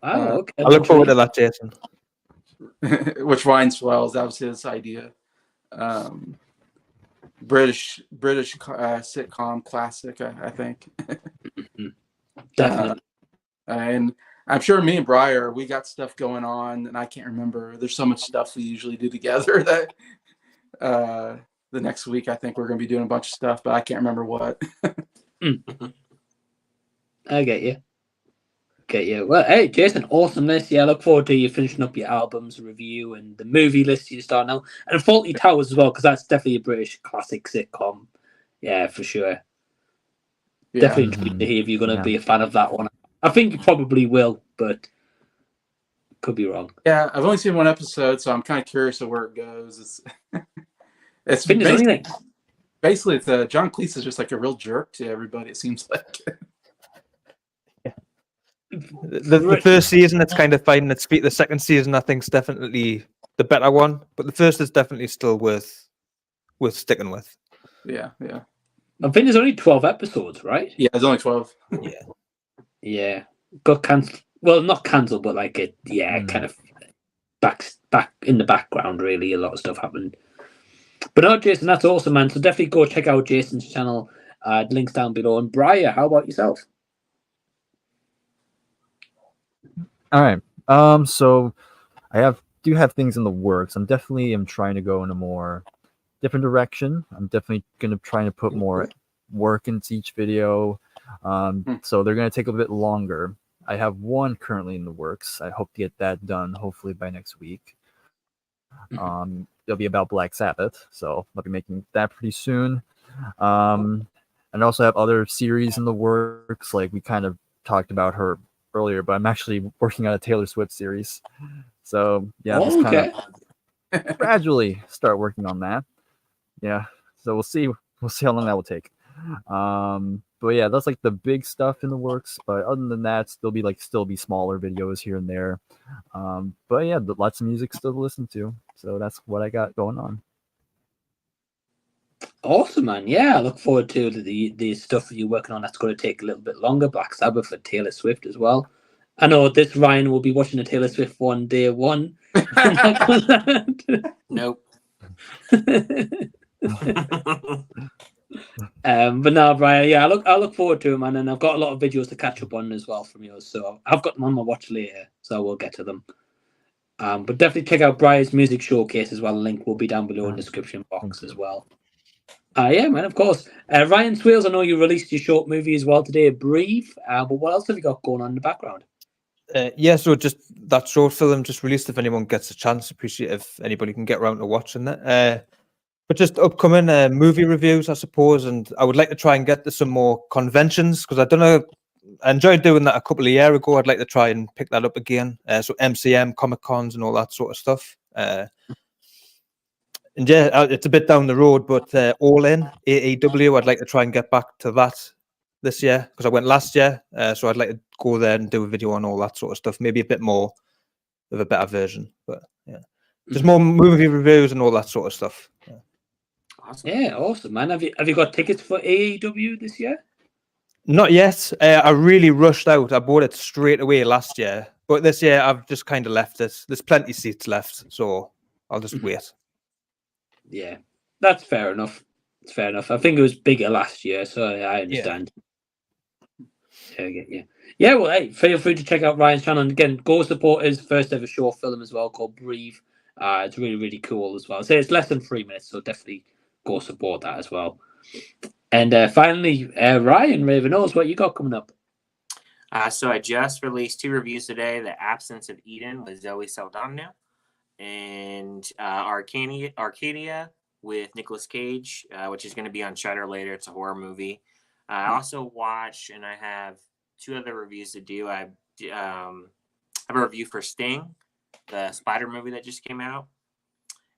Okay. I look forward to that, Jason. Which Ryan Swales, that was his idea. British sitcom classic, I think. Definitely. And I'm sure me and Bryer, we got stuff going on, and I can't remember. There's so much stuff we usually do together that the next week I think we're going to be doing a bunch of stuff, but I can't remember what. I get you. Well, hey, Jason, awesome list. Yeah, I look forward to you finishing up your albums review and the movie list you start now. And Faulty Towers as well, because that's definitely a British classic sitcom. Yeah, for sure. Yeah. Definitely intrigued to hear if you're going to be a fan of that one. I think you probably will, but could be wrong. Yeah, I've only seen one episode, so I'm kind of curious of where it goes. It's basically it's John Cleese is just like a real jerk to everybody, it seems like. The first season, it's kind of fine. The second season, I think, is definitely the better one. But the first is definitely still worth sticking with. Yeah. I think there's only 12 episodes, right? Yeah, there's only 12. Yeah. Got cancelled. Well, not cancelled, but like it. Yeah, kind of back in the background. Really, a lot of stuff happened. But no, Jason, that's awesome, man. So definitely go check out Jason's channel. Links down below. And Bryer, how about yourself? All right. So I do have things in the works. I'm definitely trying to go in a more different direction. I'm definitely gonna try to put more work into each video. So they're gonna take a bit longer. I have one currently in the works. I hope to get that done hopefully by next week. It'll be about Black Sabbath, so I'll be making that pretty soon. And I also have other series in the works, like we kind of talked about her earlier, but I'm actually working on a Taylor Swift series. So yeah, just kind of gradually start working on that. Yeah, so we'll see how long that will take. But yeah, that's like the big stuff in the works. But other than that, still be smaller videos here and there. But yeah, lots of music still to listen to. So that's what I got going on. Awesome, man. Yeah, I look forward to the stuff that you're working on. That's going to take a little bit longer. Black Sabbath for Taylor Swift as well. I know this Ryan will be watching the Taylor Swift one day one. Nope. But no, Brian, yeah, I look forward to it, man, and I've got a lot of videos to catch up on as well from yours. So I've got them on my watch later, so we'll get to them. But definitely check out Brier's music showcase as well. The link will be down below in the description box as well. Yeah, man, of course. Ryan Swales, I know you released your short movie as well today, Breathe. But what else have you got going on in the background? Yeah, so just that short film just released. If anyone gets a chance, appreciate if anybody can get around to watching that. But just upcoming movie reviews, I suppose, and I would like to try and get to some more conventions because I don't know. I enjoyed doing that a couple of years ago. I'd like to try and pick that up again. So MCM, Comic Cons, and all that sort of stuff. And yeah, it's a bit down the road, but All In AEW, I'd like to try and get back to that this year because I went last year. So I'd like to go there and do a video on all that sort of stuff. Maybe a bit more of a better version, but yeah, just more movie reviews and all that sort of stuff. Yeah. Awesome. Yeah, awesome, man. Have you got tickets for AEW this year? Not yet. I really rushed out. I bought it straight away last year, but this year I've just kind of left it. There's plenty of seats left, so I'll just wait. Yeah, that's fair enough. It's fair enough. I think it was bigger last year, so I understand. Yeah, I get you. Yeah, well, hey, feel free to check out Ryan's channel. And again, go support his first ever short film as well called Breathe. It's really, really cool as well. So it's less than 3 minutes, so definitely go support that as well. And finally, Ryan Ravenose, what you got coming up? So I just released 2 reviews today. The Absence of Eden with Zoe Saldana and Arcadia with Nicolas Cage, which is going to be on Shudder later. It's a horror movie. I also watched, and I have 2 other reviews to do. I have a review for Sting, the Spider movie that just came out,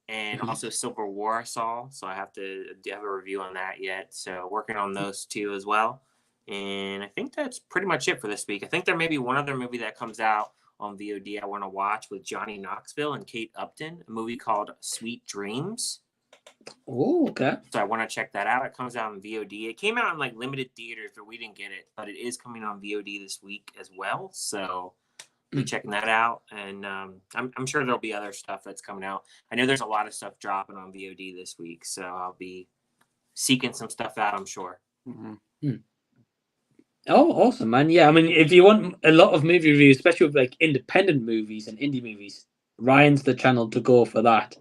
and also Civil War I saw. So I have to have a review on that yet. So working on those 2 as well. And I think that's pretty much it for this week. I think there may be one other movie that comes out on VOD I want to watch with Johnny Knoxville and Kate Upton, a movie called Sweet Dreams. Oh, okay. So I want to check that out. It comes out on VOD. It came out in like limited theaters, but we didn't get it. But it is coming on VOD this week as well. So be checking that out. And I'm sure there'll be other stuff that's coming out. I know there's a lot of stuff dropping on VOD this week, so I'll be seeking some stuff out, I'm sure. Oh, awesome, man. Yeah, I mean, if you want a lot of movie reviews, especially with like independent movies and indie movies, Ryan's the channel to go for that.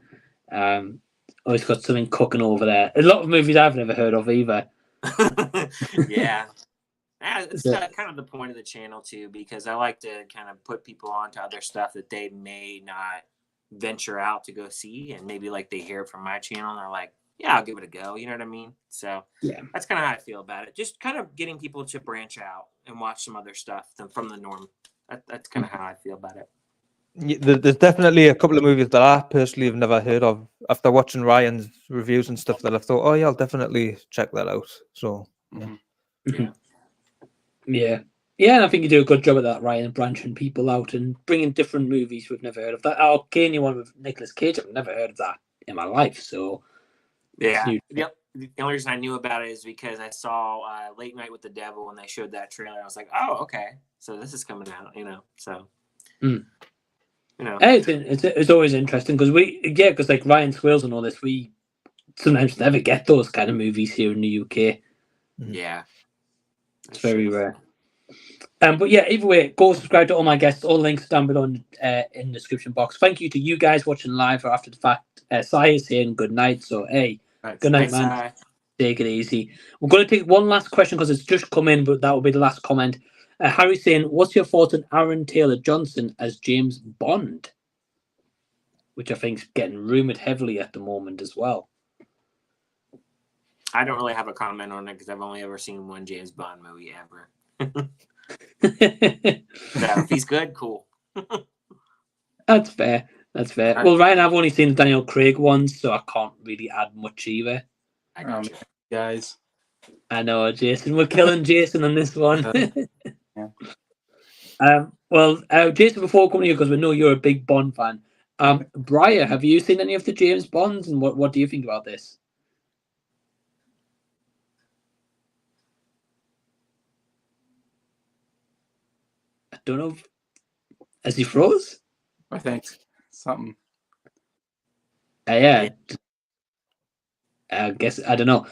Always got something cooking over there. A lot of movies I've never heard of either. Yeah. It's kind of the point of the channel too, because I like to kind of put people onto other stuff that they may not venture out to go see, and maybe like they hear it from my channel and they're like, yeah, I'll give it a go. You know what I mean? So yeah, that's kind of how I feel about it. Just kind of getting people to branch out and watch some other stuff from the norm. That's kind of how I feel about it. There's definitely a couple of movies that I personally have never heard of after watching Ryan's reviews and stuff that I've thought, oh yeah, I'll definitely check that out. So yeah, and I think you do a good job of that, Ryan, branching people out and bringing different movies we've never heard of. That Arcane one with Nicolas Cage, I've never heard of that in my life. So yeah, yep. The only reason I knew about it is because I saw Late Night with the Devil and they showed that trailer. I was like, oh, okay, so this is coming out, So. You know. It's always interesting because because like Ryan Swales and all this, we sometimes never get those kind of movies here in the UK. Yeah, it's very rare. But yeah, either way, go subscribe to all my guests. All links down below in the description box. Thank you to you guys watching live or after the fact. Sai is saying good night. So hey, good night, man. Take it easy. We're going to take one last question because it's just come in, but that will be the last comment. Harry's saying, what's your thoughts on Aaron Taylor Johnson as James Bond? Which I think is getting rumoured heavily at the moment as well. I don't really have a comment on it because I've only ever seen one James Bond movie ever. So if he's good, cool. That's fair. Well, Ryan, I've only seen the Daniel Craig ones, so I can't really add much either. I got you. Guys. I know, Jason. We're killing Jason on this one. Well, Jason, before coming here, because we know you're a big Bond fan, Bryer, have you seen any of the James Bonds, and what do you think about this? I don't know. Has he froze? I think something. Yeah. I guess I don't know.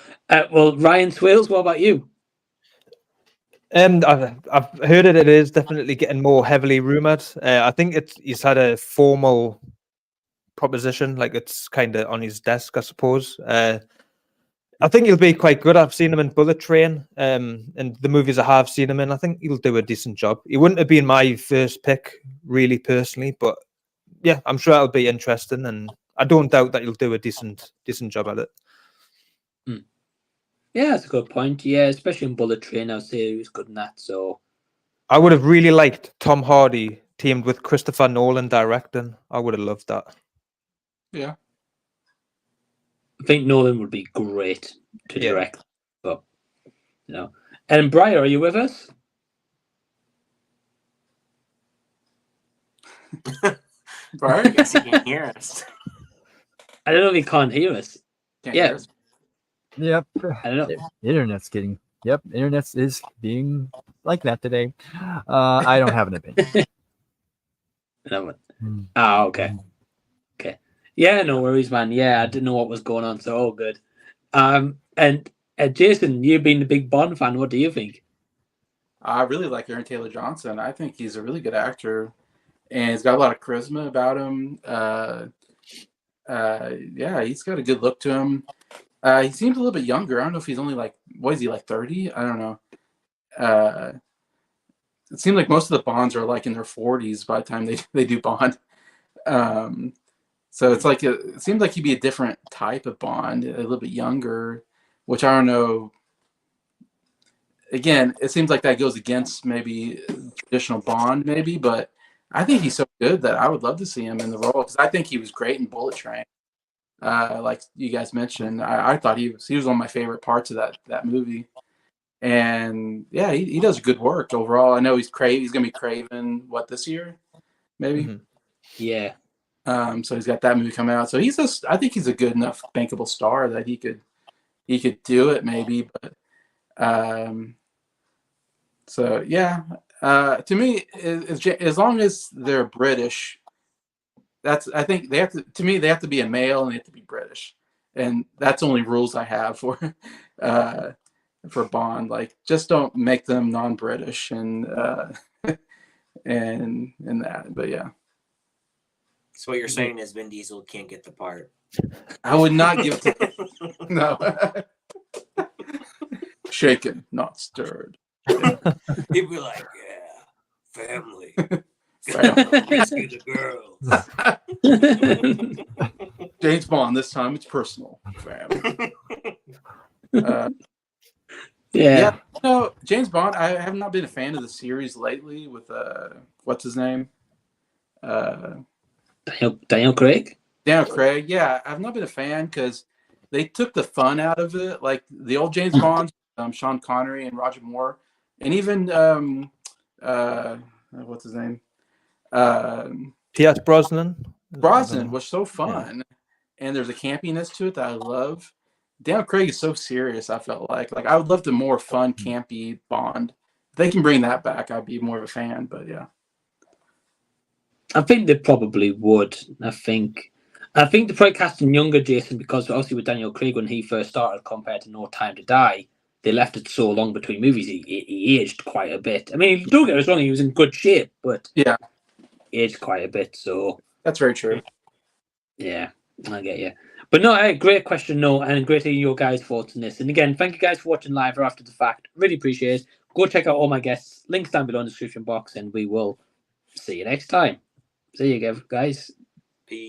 Well, Ryan Swales, what about you? I've heard it is definitely getting more heavily rumored. I think he's had a formal proposition, like it's kind of on his desk, I suppose. I think he'll be quite good. I've seen him in Bullet Train, and the movies I have seen him in, I think he'll do a decent job. He wouldn't have been my first pick, really, personally, but yeah, I'm sure it'll be interesting, and I don't doubt that he'll do a decent job at it. Yeah, that's a good point. Yeah, especially in Bullet Train, I'd say he was good in that. So I would have really liked Tom Hardy teamed with Christopher Nolan directing. I would have loved that. Yeah. I think Nolan would be great to direct. But And Bryer, are you with us? Bryer? I guess he can hear us. I don't know if he can't hear us. Can't hear us. Yep. I don't know. Internet's getting. Yep. Internet is being like that today. I don't have an opinion. Okay. Yeah, no worries, man. Yeah, I didn't know what was going on, so all good. And Jason, you being the big Bond fan, what do you think? I really like Aaron Taylor Johnson. I think he's a really good actor, and he's got a lot of charisma about him. Yeah, he's got a good look to him. He seems a little bit younger. I don't know if he's only like, what is he, like 30? I don't know. It seems like most of the Bonds are like in their 40s by the time they do Bond. So it's like it seems like he'd be a different type of Bond, a little bit younger, which I don't know. Again, it seems like that goes against maybe traditional Bond, maybe, but I think he's so good that I would love to see him in the role because I think he was great in Bullet Train. Like you guys mentioned, I thought he was one of my favorite parts of that movie. And yeah, he does good work overall. I know he's going to be Craven, this year? Maybe? Mm-hmm. Yeah. So he's got that movie coming out. So I think he's a good enough bankable star that he could do it maybe. But so yeah, To me, as long as they're British, I think they have to. To me, they have to be a male and they have to be British, and that's only rules I have for Bond. Like, just don't make them non-British and that. But yeah, So what you're saying is Vin Diesel can't get the part. I would not give it to no. Shaken, not stirred. He'd be like, yeah, family. Family. Rescue the girls. James Bond. This time it's personal. Family. Yeah. No, James Bond. I have not been a fan of the series lately. With what's his name? Daniel Craig. Daniel Craig. Yeah, I've not been a fan because they took the fun out of it. Like the old James Bond, Sean Connery and Roger Moore, and even what's his name? Pierce Brosnan. Brosnan was so fun, and there's a campiness to it that I love. Daniel Craig is so serious. I felt like I would love the more fun, campy Bond. If they can bring that back, I'd be more of a fan. But yeah, I think they probably would. I think they're probably casting younger Jason because obviously with Daniel Craig when he first started compared to No Time to Die, they left it so long between movies. He aged quite a bit. I mean, don't get us wrong, he was in good shape, but yeah, he aged quite a bit. So that's very true. Yeah, I get you. But no, great question, no, and great to hear your guys' thoughts on this. And again, thank you guys for watching live or after the fact. Really appreciate it. Go check out all my guests. Links down below in the description box, and we will see you next time. See you guys.